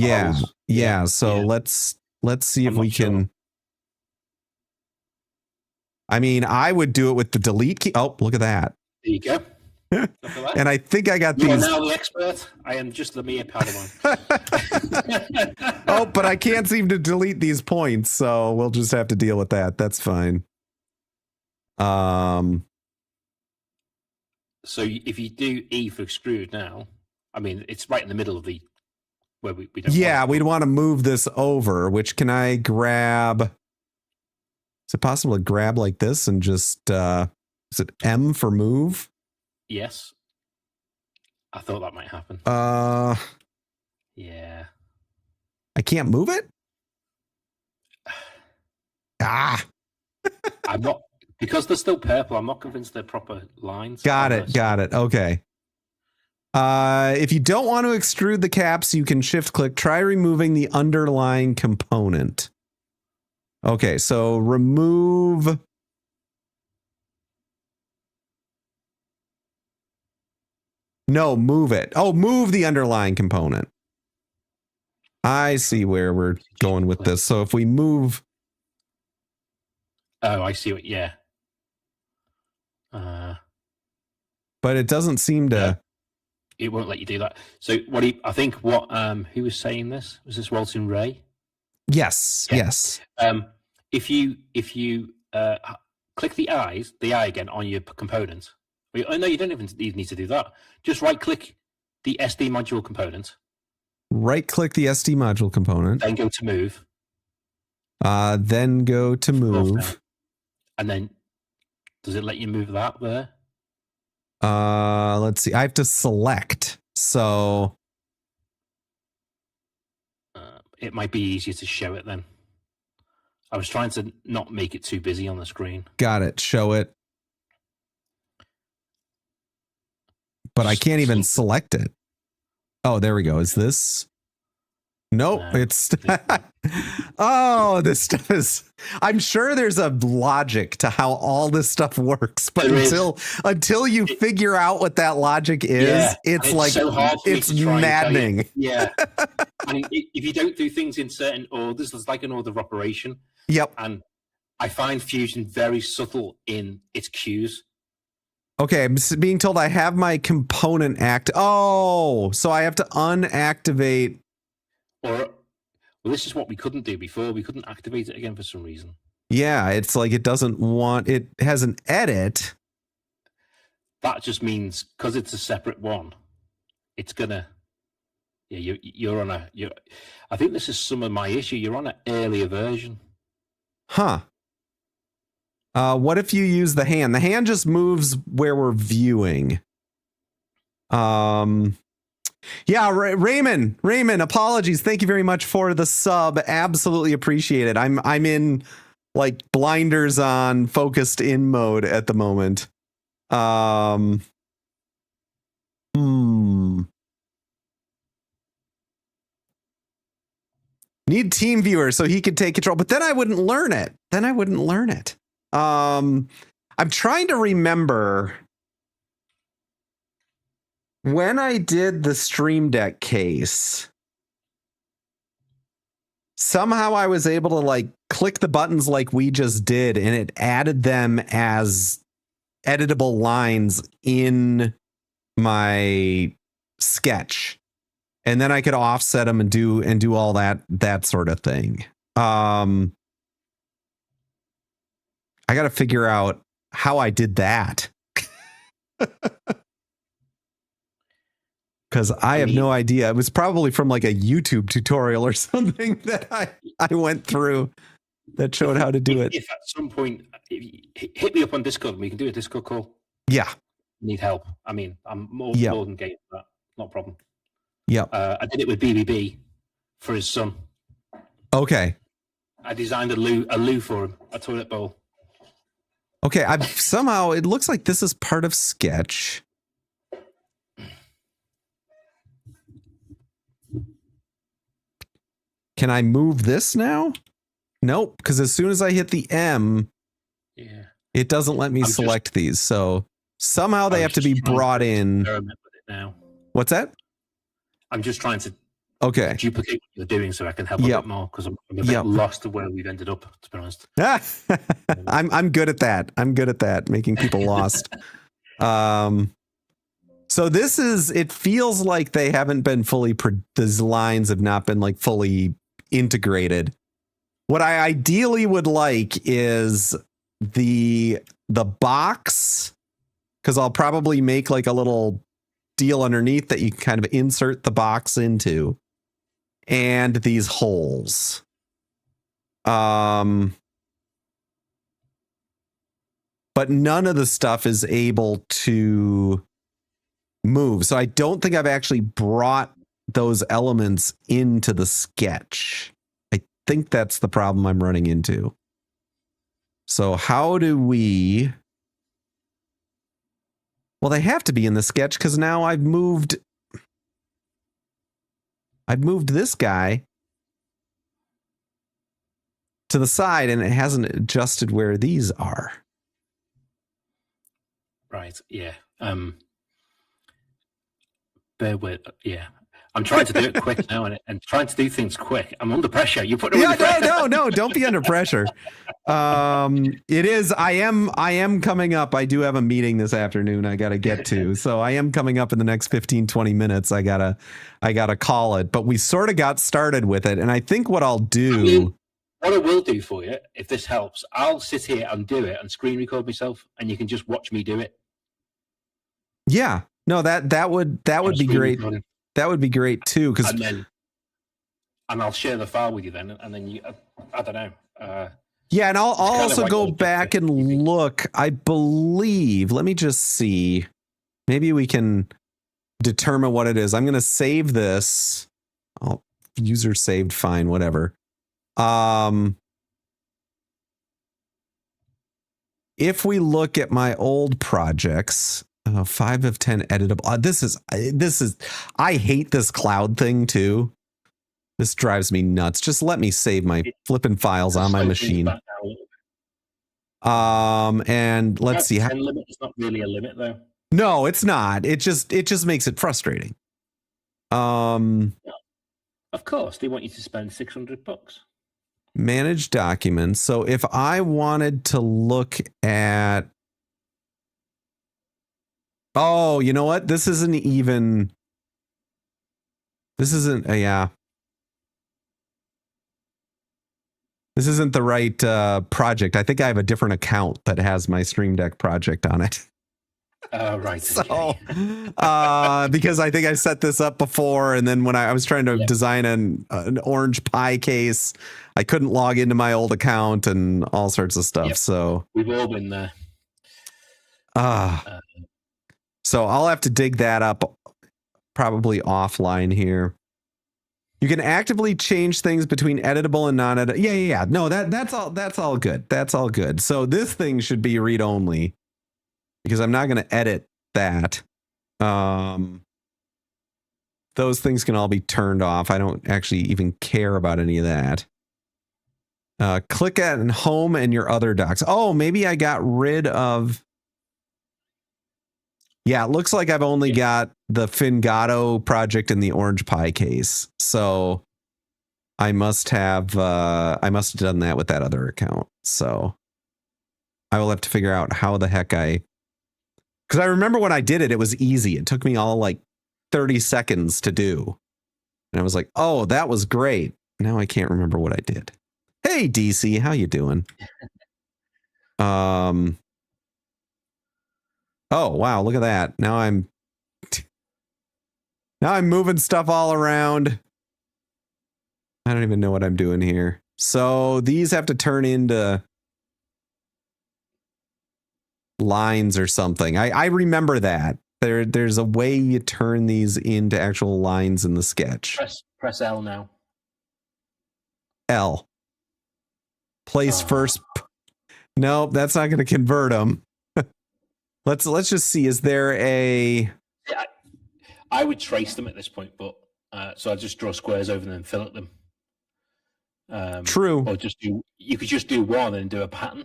yeah. So let's see if we can. I mean, I would do it with the delete key. Oh, look at that. There you go. And I think I got these. You are now the expert. I am just the mere Padawan. Oh, but I can't seem to delete these points, so we'll just have to deal with that. That's fine. So if you do E for extrude now, I mean, it's right in the middle of the where we don't. Yeah, we'd want to move this over. Which can I grab? Is it possible to grab like this and just? Is it M for move? Yes. I thought that might happen. Yeah. I can't move it? I'm not, because they're still purple, I'm not convinced they're proper lines. Got it. Okay. If you don't want to extrude the caps, you can shift click. Try removing the underlying component. Okay, so remove. No, move it. Oh, move the underlying component. I see where we're going with this. So if we move. Oh, I see what, yeah. But it doesn't seem to. It won't let you do that. So I think who was saying this? Was this Walton Ray? Yes. Yeah. Yes. If you click the eye again on your component. Oh no, you don't even need to do that. Just right click the SD module component. Right click the SD module component. Then go to move. Then go to move. And then does it let you move that there? Let's see. I have to select. So it might be easier to show it then. I was trying to not make it too busy on the screen. Got it. Show it. But I can't even select it. Oh, there we go. Is this? Nope. No, it's. Oh, this stuff is. I'm sure there's a logic to how all this stuff works, but until you figure out what that logic is, it's like so hard it's maddening. Yeah. I mean, if you don't do things in certain orders, there's like an order of operation. Yep. And I find Fusion very subtle in its cues. Okay, I'm being told I have my component act. Oh, so I have to unactivate. Well, this is what we couldn't do before. We couldn't activate it again for some reason. Yeah, it's like it doesn't want. It has an edit. That just means because it's a separate one, it's gonna. Yeah, you're on a. I think this is some of my issue. You're on an earlier version. Huh. What if you use the hand? The hand just moves where we're viewing. Yeah, Raymond, apologies. Thank you very much for the sub. Absolutely appreciate it. I'm in like blinders on, focused in mode at the moment. Need team viewer so he could take control, but then I wouldn't learn it. I'm trying to remember when I did the Stream Deck case. Somehow I was able to like click the buttons like we just did, and it added them as editable lines in my sketch. And then I could offset them and do all that sort of thing. I got to figure out how I did that. Because I have no idea. It was probably from like a YouTube tutorial or something that I went through that showed how to do it. If at some point, hit me up on Discord and we can do a Discord call. Yeah. Need help. I mean, I'm more than game for that. Not a problem. Yeah. I did it with BBB for his son. Okay. I designed a loo for him, a toilet bowl. Okay. Somehow it looks like this is part of Sketch. Can I move this now? Nope, because as soon as I hit the M, it doesn't let me select these. So somehow they have to be brought in. Experiment with it now. What's that? I'm just trying to duplicate what you're doing so I can help a bit more, because I'm a bit lost to where we've ended up, to be honest. I'm good at that. I'm good at that, making people lost. So this is, it feels like they haven't been fully, these lines have not been like fully integrated. What I ideally would like is the box, because I'll probably make like a little deal underneath that you can kind of insert the box into, and these holes. But none of the stuff is able to move. So I don't think I've actually brought those elements into the sketch. I think that's the problem I'm running into. So how do we... Well, they have to be in the sketch because now I've moved this guy to the side and it hasn't adjusted where these are. Right. Yeah. Bear with. Yeah. I'm trying to do it quick now and trying to do things quick. I'm under pressure. You put no, don't be under pressure. It is. I am coming up. I do have a meeting this afternoon I got to get to. So I am coming up in the next 15, 20 minutes. I gotta call it, but we sort of got started with it. And I think what I'll do, what I will do for you, if this helps, I'll sit here and do it and screen record myself and you can just watch me do it. Yeah, no, that would be great. Recording. That would be great too. And I'll share the file with you then. And then you, I don't know. Yeah. And I'll also go back and look, I believe, let me just see. Maybe we can determine what it is. I'm going to save this. Oh, user saved. Fine. Whatever. If we look at my old projects, 5 of 10 editable. This is, I hate this cloud thing too. This drives me nuts. Just let me save my flipping files on my machine. And let's see. Limit is not really a limit though. No, it's not. It just makes it frustrating. Of course, they want you to spend $600. Manage documents. So if I wanted to look at, oh, you know what? This isn't, yeah. This isn't the right project. I think I have a different account that has my Stream Deck project on it. Right. So, because I think I set this up before, and then when I was trying to design an Orange Pi case, I couldn't log into my old account and all sorts of stuff. So we've all been there. So I'll have to dig that up probably offline here. You can actively change things between editable and non-editable. Yeah. No, that's all good. That's all good. So this thing should be read only because I'm not going to edit that. Those things can all be turned off. I don't actually even care about any of that. Click at home and your other docs. Oh, maybe I got rid of. Yeah, it looks like I've only got the Fingato project in the Orange Pi case. So I must have done that with that other account. So I will have to figure out how the heck because I remember when I did it, it was easy. It took me all like 30 seconds to do. And I was like, oh, that was great. Now I can't remember what I did. Hey, DC, how you doing? Oh, wow. Look at that. Now I'm moving stuff all around. I don't even know what I'm doing here. So these have to turn into lines or something. I remember that. There's a way you turn these into actual lines in the sketch. Press L now. L. Place first. Nope, that's not going to convert them. Let's just see. Is there a? I would trace them at this point, but so I just draw squares over them and fill at them. True. Or you could just do one and do a pattern.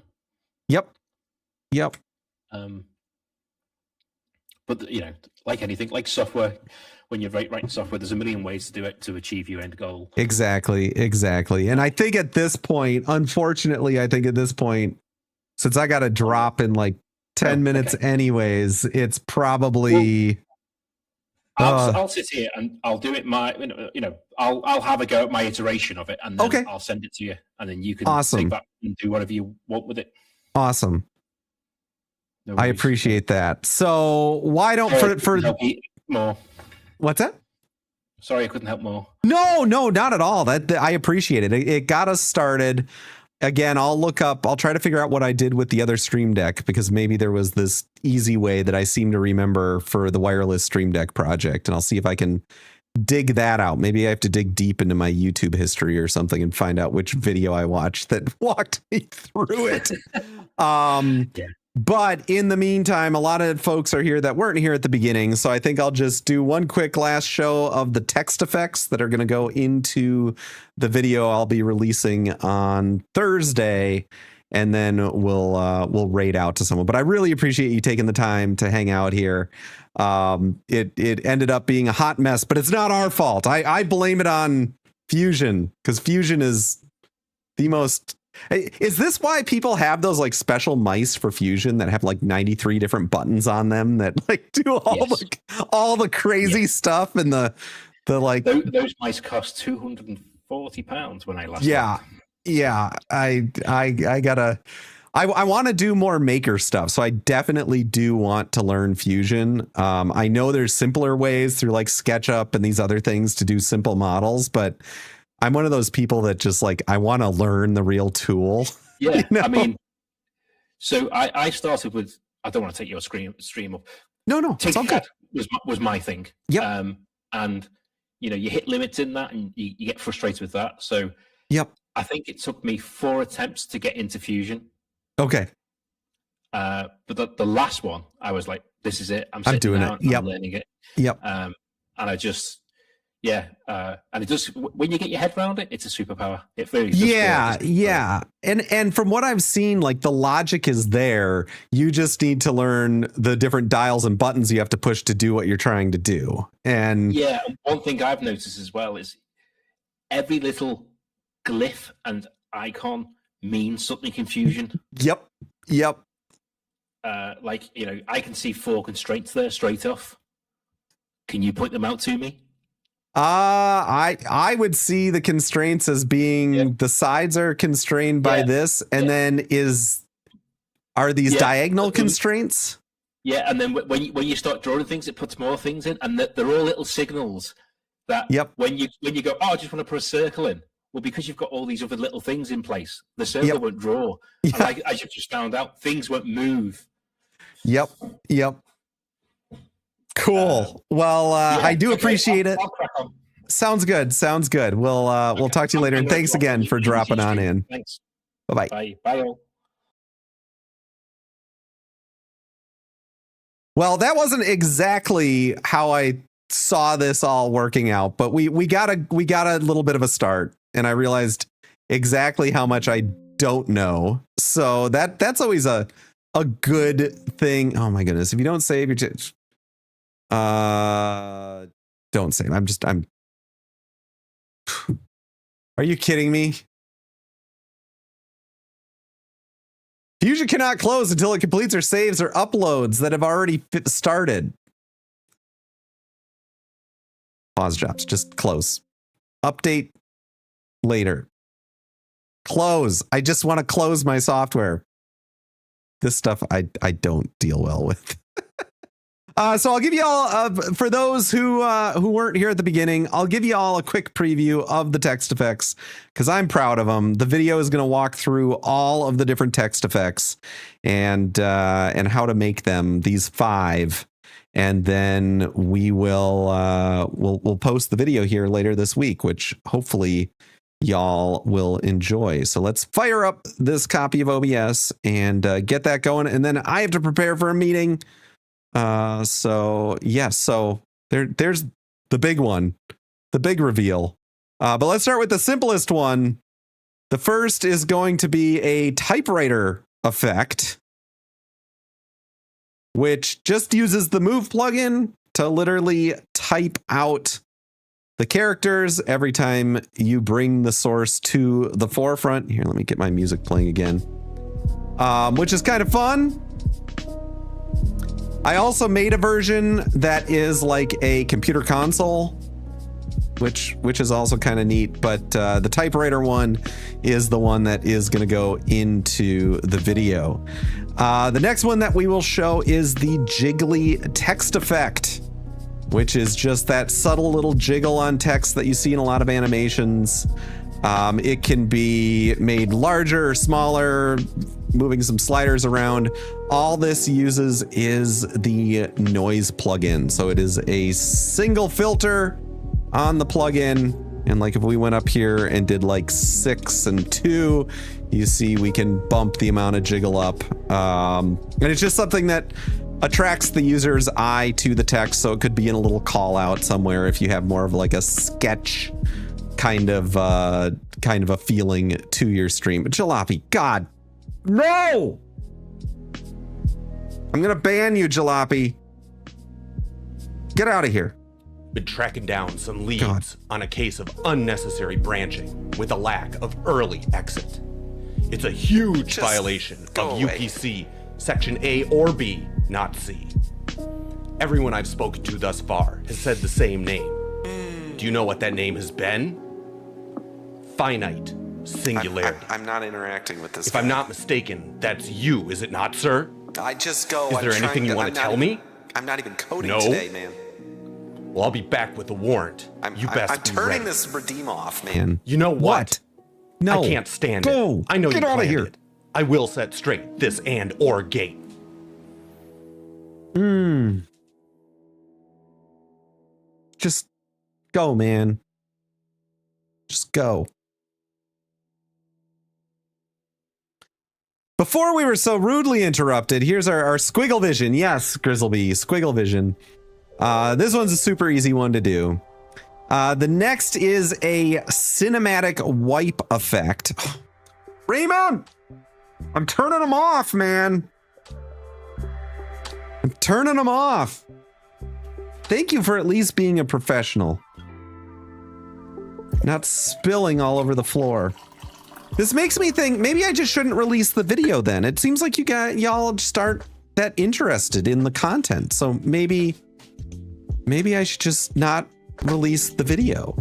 Yep. But like anything, like software, when you're writing software, there's a million ways to do it to achieve your end goal. Exactly. And I think at this point, unfortunately, since I got to drop in like 10 minutes anyways, it's probably I'll sit here and I'll do it I'll have a go at my iteration of it and then I'll send it to you and then you can take that and do whatever you want with it. Awesome. No I appreciate that. So why don't for more? What's that? Sorry, I couldn't help more. No, not at all. That I appreciate it. It got us started. again, I'll try to figure out what I did with the other Stream Deck, because maybe there was this easy way that I seem to remember for the wireless Stream Deck project. And I'll see if I can dig that out. Maybe I have to dig deep into my YouTube history or something and find out which video I watched that walked me through it. Yeah. But in the meantime, a lot of folks are here that weren't here at the beginning. So I think I'll just do one quick last show of the text effects that are going to go into the video I'll be releasing on Thursday. And then we'll raid out to someone. But I really appreciate you taking the time to hang out here. It ended up being a hot mess, but it's not our fault. I blame it on Fusion, because Fusion is the most. Is this why people have those like special mice for Fusion that have like 93 different buttons on them that like do all the crazy stuff, and the like those mice cost £240 when I last looked. Yeah, I want to do more maker stuff, so I definitely do want to learn Fusion. I know there's simpler ways through like SketchUp and these other things to do simple models, but I'm one of those people that just like, I want to learn the real tool. Yeah, you know? I mean, so I started with, I don't want to take your stream up. No, it's all good. Was my thing. Yep. And you know, you hit limits in that, and you get frustrated with that. So yep. I think it took me 4 attempts to get into Fusion. Okay. But the last one, I was like, this is it. I'm doing down, it. Yep. I'm learning it. Yep. And I just, and it does, when you get your head around it, it's a superpower. It really does. Yeah. And from what I've seen, like the logic is there. You just need to learn the different dials and buttons you have to push to do what you're trying to do. And yeah, one thing I've noticed as well is every little glyph and icon means something in Fusion. Yep. Like, you know, I can see 4 constraints there straight off. Can you point them out to me? I would see the constraints as being the sides are constrained by this, and then are these diagonal constraints? Yeah, and then when you start drawing things, it puts more things in, and they're all little signals that when you go, I just want to put a circle in. Well, because you've got all these other little things in place, the circle won't draw. And as you've just found out, things won't move. Yep. Cool. Well, I do appreciate it. I'll crack on. Sounds good. We'll talk to you later. And thanks again for dropping on in. Thanks. Bye-bye. Bye all. Well, that wasn't exactly how I saw this all working out, but we got a little bit of a start, and I realized exactly how much I don't know. So that's always a good thing. Oh my goodness. If you don't save your don't save. Are you kidding me? Fusion cannot close until it completes or saves or uploads that have already started. Pause jobs. Just close. Update later. Close. I just want to close my software. This stuff I don't deal well with. So I'll give you all, for those who weren't here at the beginning, I'll give you all a quick preview of the text effects because I'm proud of them. The video is going to walk through all of the different text effects and how to make them, these 5. And then we'll post the video here later this week, which hopefully y'all will enjoy. So let's fire up this copy of OBS and get that going. And then I have to prepare for a meeting. So there's the big one, the big reveal. But let's start with the simplest one. The first is going to be a typewriter effect, which just uses the move plugin to literally type out the characters every time you bring the source to the forefront. Here, let me get my music playing again, which is kind of fun. I also made a version that is like a computer console, which is also kind of neat. But the typewriter one is the one that is going to go into the video. The next one that we will show is the jiggly text effect, which is just that subtle little jiggle on text that you see in a lot of animations. It can be made larger or smaller, moving some sliders around. All this uses is the noise plugin. So it is a single filter on the plugin. And like if we went up here and did like 6 and 2, you see we can bump the amount of jiggle up. And it's just something that attracts the user's eye to the text. So it could be in a little call out somewhere if you have more of like a sketch kind of a feeling to your stream. Jalopy, God, no! I'm gonna ban you, Jalopy. Get out of here. Been tracking down some leads on a case of unnecessary branching with a lack of early exit. It's a huge violation of UPC Section A or B, not C. Everyone I've spoken to thus far has said the same name. Do you know what that name has been? Finite singularity. I'm not interacting with this. If I'm not mistaken, that's you, is it not, sir? I just go. Is there anything you want to tell me? I'm not even coding today, man. Well, I'll be back with a warrant. I'm turning this redeem off, man. You know what? No. I can't stand it. I know you planned it. I will set straight this and or gate. Just go, man. Just go. Before we were so rudely interrupted, here's our squiggle vision. Yes, Grizzleby, squiggle vision. This one's a super easy one to do. The next is a cinematic wipe effect. Raymond! I'm turning them off, man. I'm turning them off. Thank you for at least being a professional. Not spilling all over the floor. This makes me think maybe I just shouldn't release the video then. It seems like y'all just aren't that interested in the content. So maybe I should just not release the video.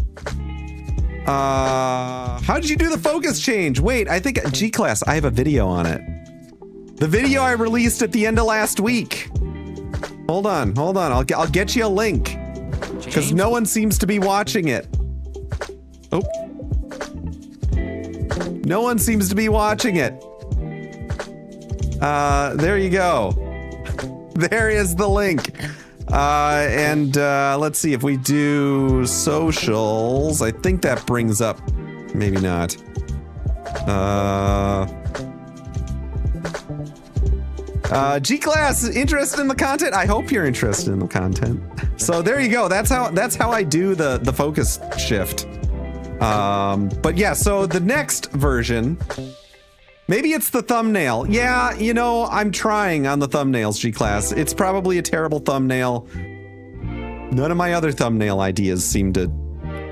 How did you do the focus change? Wait, I think G-Class, I have a video on it. The video I released at the end of last week. Hold on. I'll get you a link. Because no one seems to be watching it. Oh. No one seems to be watching it. There you go. There is the link. Let's see if we do socials. I think that brings up, maybe not. G-Class, interested in the content? I hope you're interested in the content. So there you go. That's how I do the focus shift. But yeah, so the next version, maybe it's the thumbnail. Yeah, you know, I'm trying on the thumbnails, G-Class. It's probably a terrible thumbnail. None of my other thumbnail ideas seem to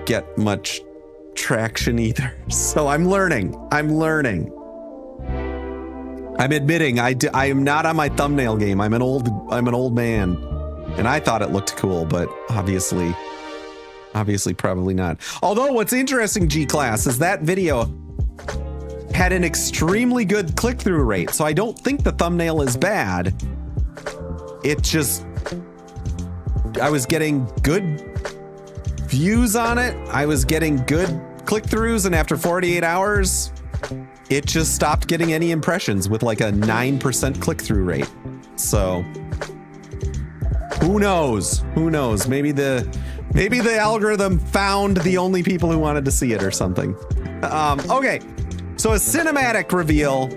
get much traction either. So I'm learning. I'm admitting I am not on my thumbnail game. I'm an old man, and I thought it looked cool, but obviously probably not. Although what's interesting, G-Class, is that video had an extremely good click-through rate. So I don't think the thumbnail is bad. It just, I was getting good views on it. I was getting good click-throughs, and after 48 hours, it just stopped getting any impressions with like a 9% click-through rate. So who knows? Maybe the algorithm found the only people who wanted to see it or something. Okay, so a cinematic reveal.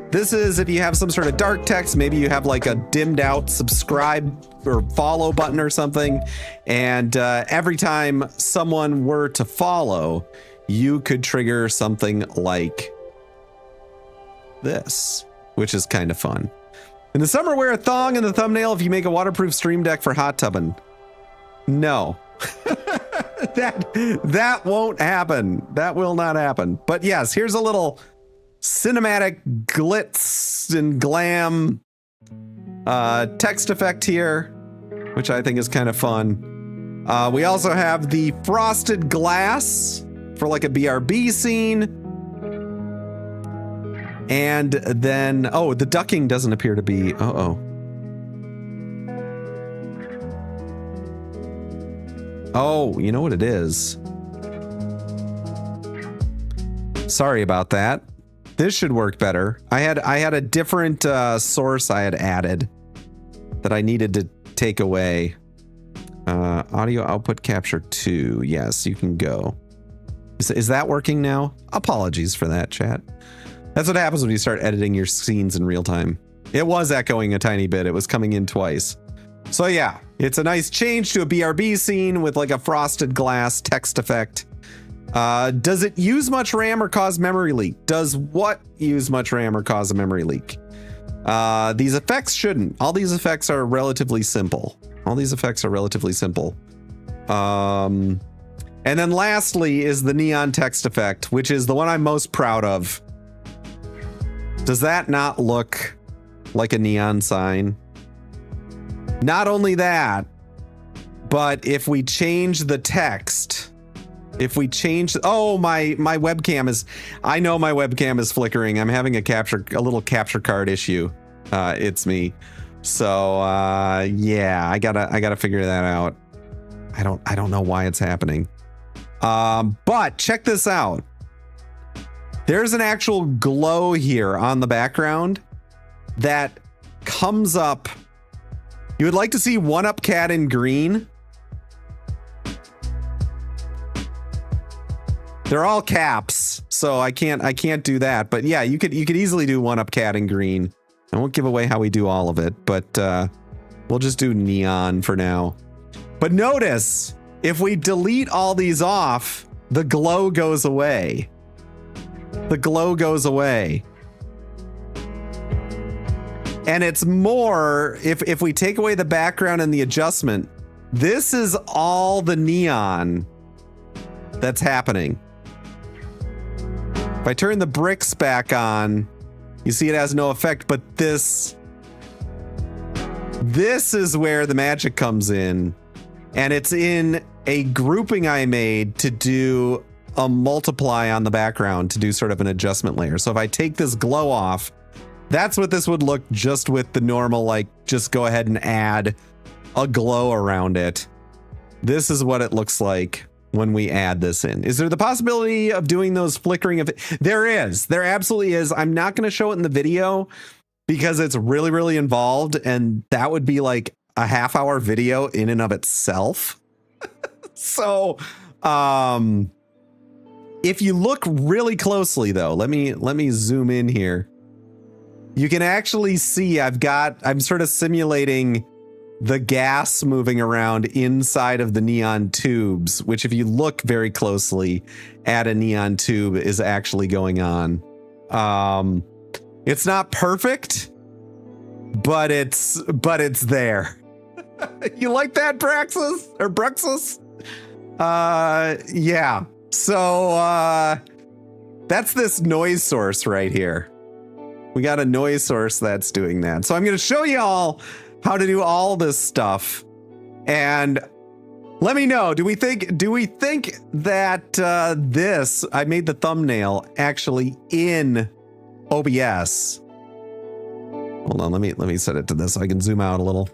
This is if you have some sort of dark text, maybe you have like a dimmed out subscribe or follow button or something. And every time someone were to follow, you could trigger something like this, which is kind of fun. In the summer, wear a thong in the thumbnail if you make a waterproof stream deck for hot tubbing. No. that won't happen. That will not happen. But yes, here's a little cinematic glitz and glam text effect here, which I think is kind of fun. We also have the frosted glass for like a BRB scene. And then, the ducking doesn't appear to be, Oh, you know what it is? Sorry about that. This should work better. I had a different source I had added that I needed to take away. Audio output capture 2. Yes, you can go. Is that working now? Apologies for that, chat. That's what happens when you start editing your scenes in real time. It was echoing a tiny bit. It was coming in twice. So yeah, it's a nice change to a BRB scene with like a frosted glass text effect. Does it use much RAM or cause memory leak? Does what use much RAM or cause a memory leak? These effects shouldn't. All these effects are relatively simple. And then lastly is the neon text effect, which is the one I'm most proud of. Does that not look like a neon sign? Not only that, but if we change the text, oh, my webcam is, I know my webcam is flickering. I'm having a little capture card issue. It's me. So, yeah, I gotta figure that out. I don't know why it's happening. But check this out. There's an actual glow here on the background that comes up. You would like to see one up cat in green? They're all caps, so I can't do that. But yeah, you could easily do one up cat in green. I won't give away how we do all of it, but we'll just do neon for now. But notice, if we delete all these off, the glow goes away. The glow goes away. And it's more, if we take away the background and the adjustment, this is all the neon that's happening. If I turn the bricks back on, you see it has no effect, but this is where the magic comes in. And it's in a grouping I made to do a multiply on the background to do sort of an adjustment layer. So if I take this glow off, that's what this would look just with the normal, like, just go ahead and add a glow around it. This is what it looks like when we add this in. Is there the possibility of doing those flickering of it? There is. There absolutely is. I'm not going to show it in the video because it's really, really involved. And that would be like a half-hour video in and of itself. So, if you look really closely, though, let me zoom in here. You can actually see I'm sort of simulating the gas moving around inside of the neon tubes, which if you look very closely at a neon tube is actually going on. It's not perfect, but it's there. You like that, Braxis or Bruxus? Yeah. So that's this noise source right here. We got a noise source that's doing that. So I'm going to show you all how to do all this stuff. And let me know, do we think that this, I made the thumbnail actually in OBS. Hold on, let me set it to this so I can zoom out a little.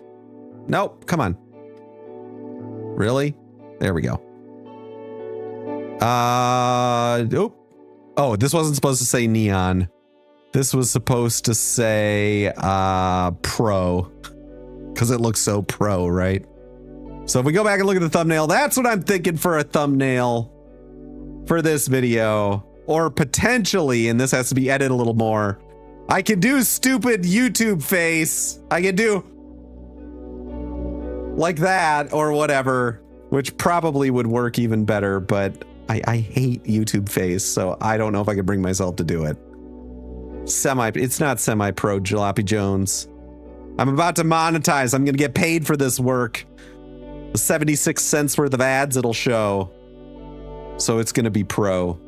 Nope, come on. Really? There we go. Oh, this wasn't supposed to say neon. This was supposed to say pro, because it looks so pro, right? So if we go back and look at the thumbnail, that's what I'm thinking for a thumbnail for this video. Or potentially, and this has to be edited a little more, I can do stupid YouTube face. I can do like that or whatever, which probably would work even better, but I hate YouTube face, so I don't know if I could bring myself to do it. It's not semi-pro, Jalopy Jones. I'm about to monetize. I'm going to get paid for this work. The 76 cents worth of ads it'll show. So it's going to be pro.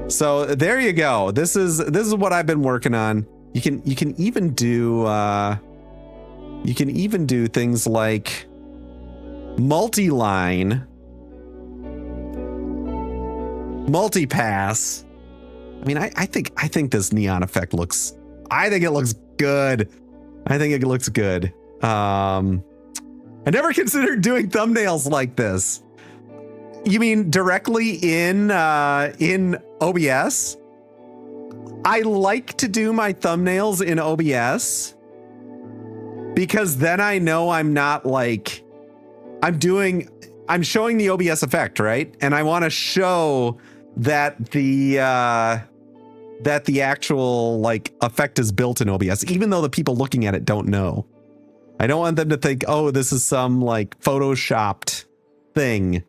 So there you go. This is what I've been working on. You can even do things like multi-line, multi-pass. I mean, I think this neon effect looks good. I think it looks good. I never considered doing thumbnails like this. You mean directly in OBS? I like to do my thumbnails in OBS because then I know I'm not like I'm showing the OBS effect, right? And I want to show that the actual like effect is built in OBS, even though the people looking at it don't know. I don't want them to think, oh, this is some like photoshopped thing.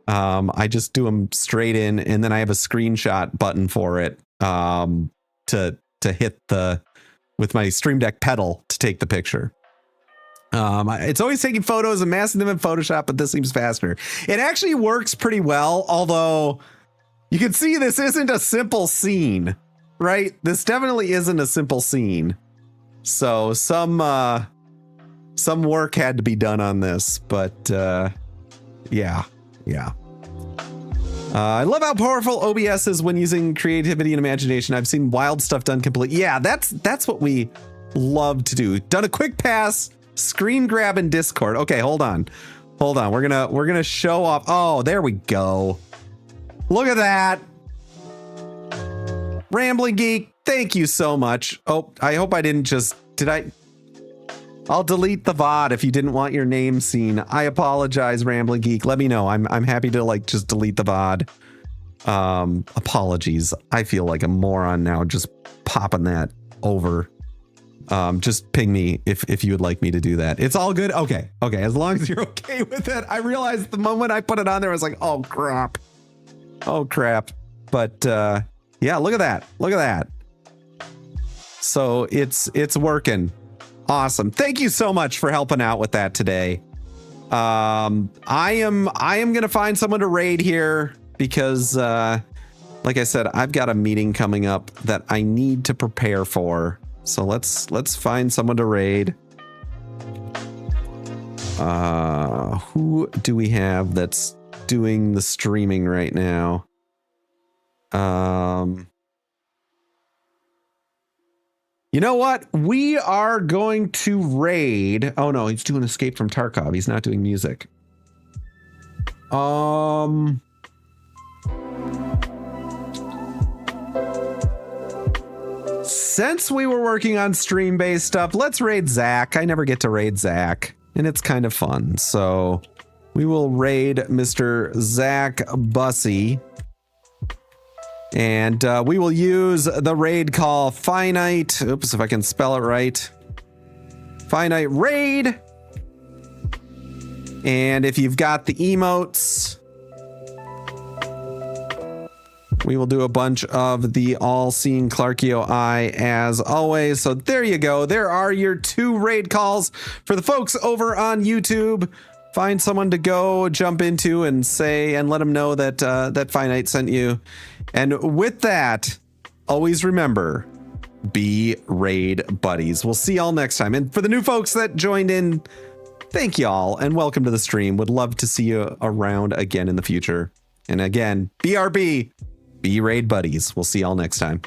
I just do them straight in, and then I have a screenshot button for it to hit with my Stream Deck pedal to take the picture. It's always taking photos and masking them in Photoshop, but this seems faster. It actually works pretty well, although you can see this isn't a simple scene, right? This definitely isn't a simple scene. So some work had to be done on this, but yeah. I love how powerful OBS is when using creativity and imagination. I've seen wild stuff done completely. Yeah, that's what we love to do. Done a quick pass, screen grab in Discord. Okay, hold on. We're gonna show off. Oh, there we go. Look at that. Rambling Geek, thank you so much. Oh, I hope I didn't just, I'll delete the VOD if you didn't want your name seen. I apologize, Rambling Geek. Let me know. I'm happy to like just delete the VOD. Apologies. I feel like a moron now just popping that over. Just ping me if you would like me to do that. It's all good. Okay. As long as you're okay with it. I realized the moment I put it on there, I was like, oh crap. But yeah, look at that. So it's working. Awesome. Thank you so much for helping out with that today. I am going to find someone to raid here because, like I said, I've got a meeting coming up that I need to prepare for. So let's find someone to raid. Who do we have that's doing the streaming right now? You know what? We are going to raid. Oh no, he's doing Escape from Tarkov. He's not doing music. Since we were working on stream-based stuff, let's raid Zach. I never get to raid Zach, and it's kind of fun. So we will raid Mr. Zach Bussy. And we will use the raid call Finite. Oops, if I can spell it right. Finite raid. And if you've got the emotes, we will do a bunch of the all-seeing Clarkio Eye as always. So there you go. There are your 2 raid calls for the folks over on YouTube. Find someone to go jump into and say and let them know that that Finite sent you. And with that, always remember, be raid buddies. We'll see y'all next time. And for the new folks that joined in, thank y'all and welcome to the stream. Would love to see you around again in the future. And again, BRB, be raid buddies. We'll see y'all next time.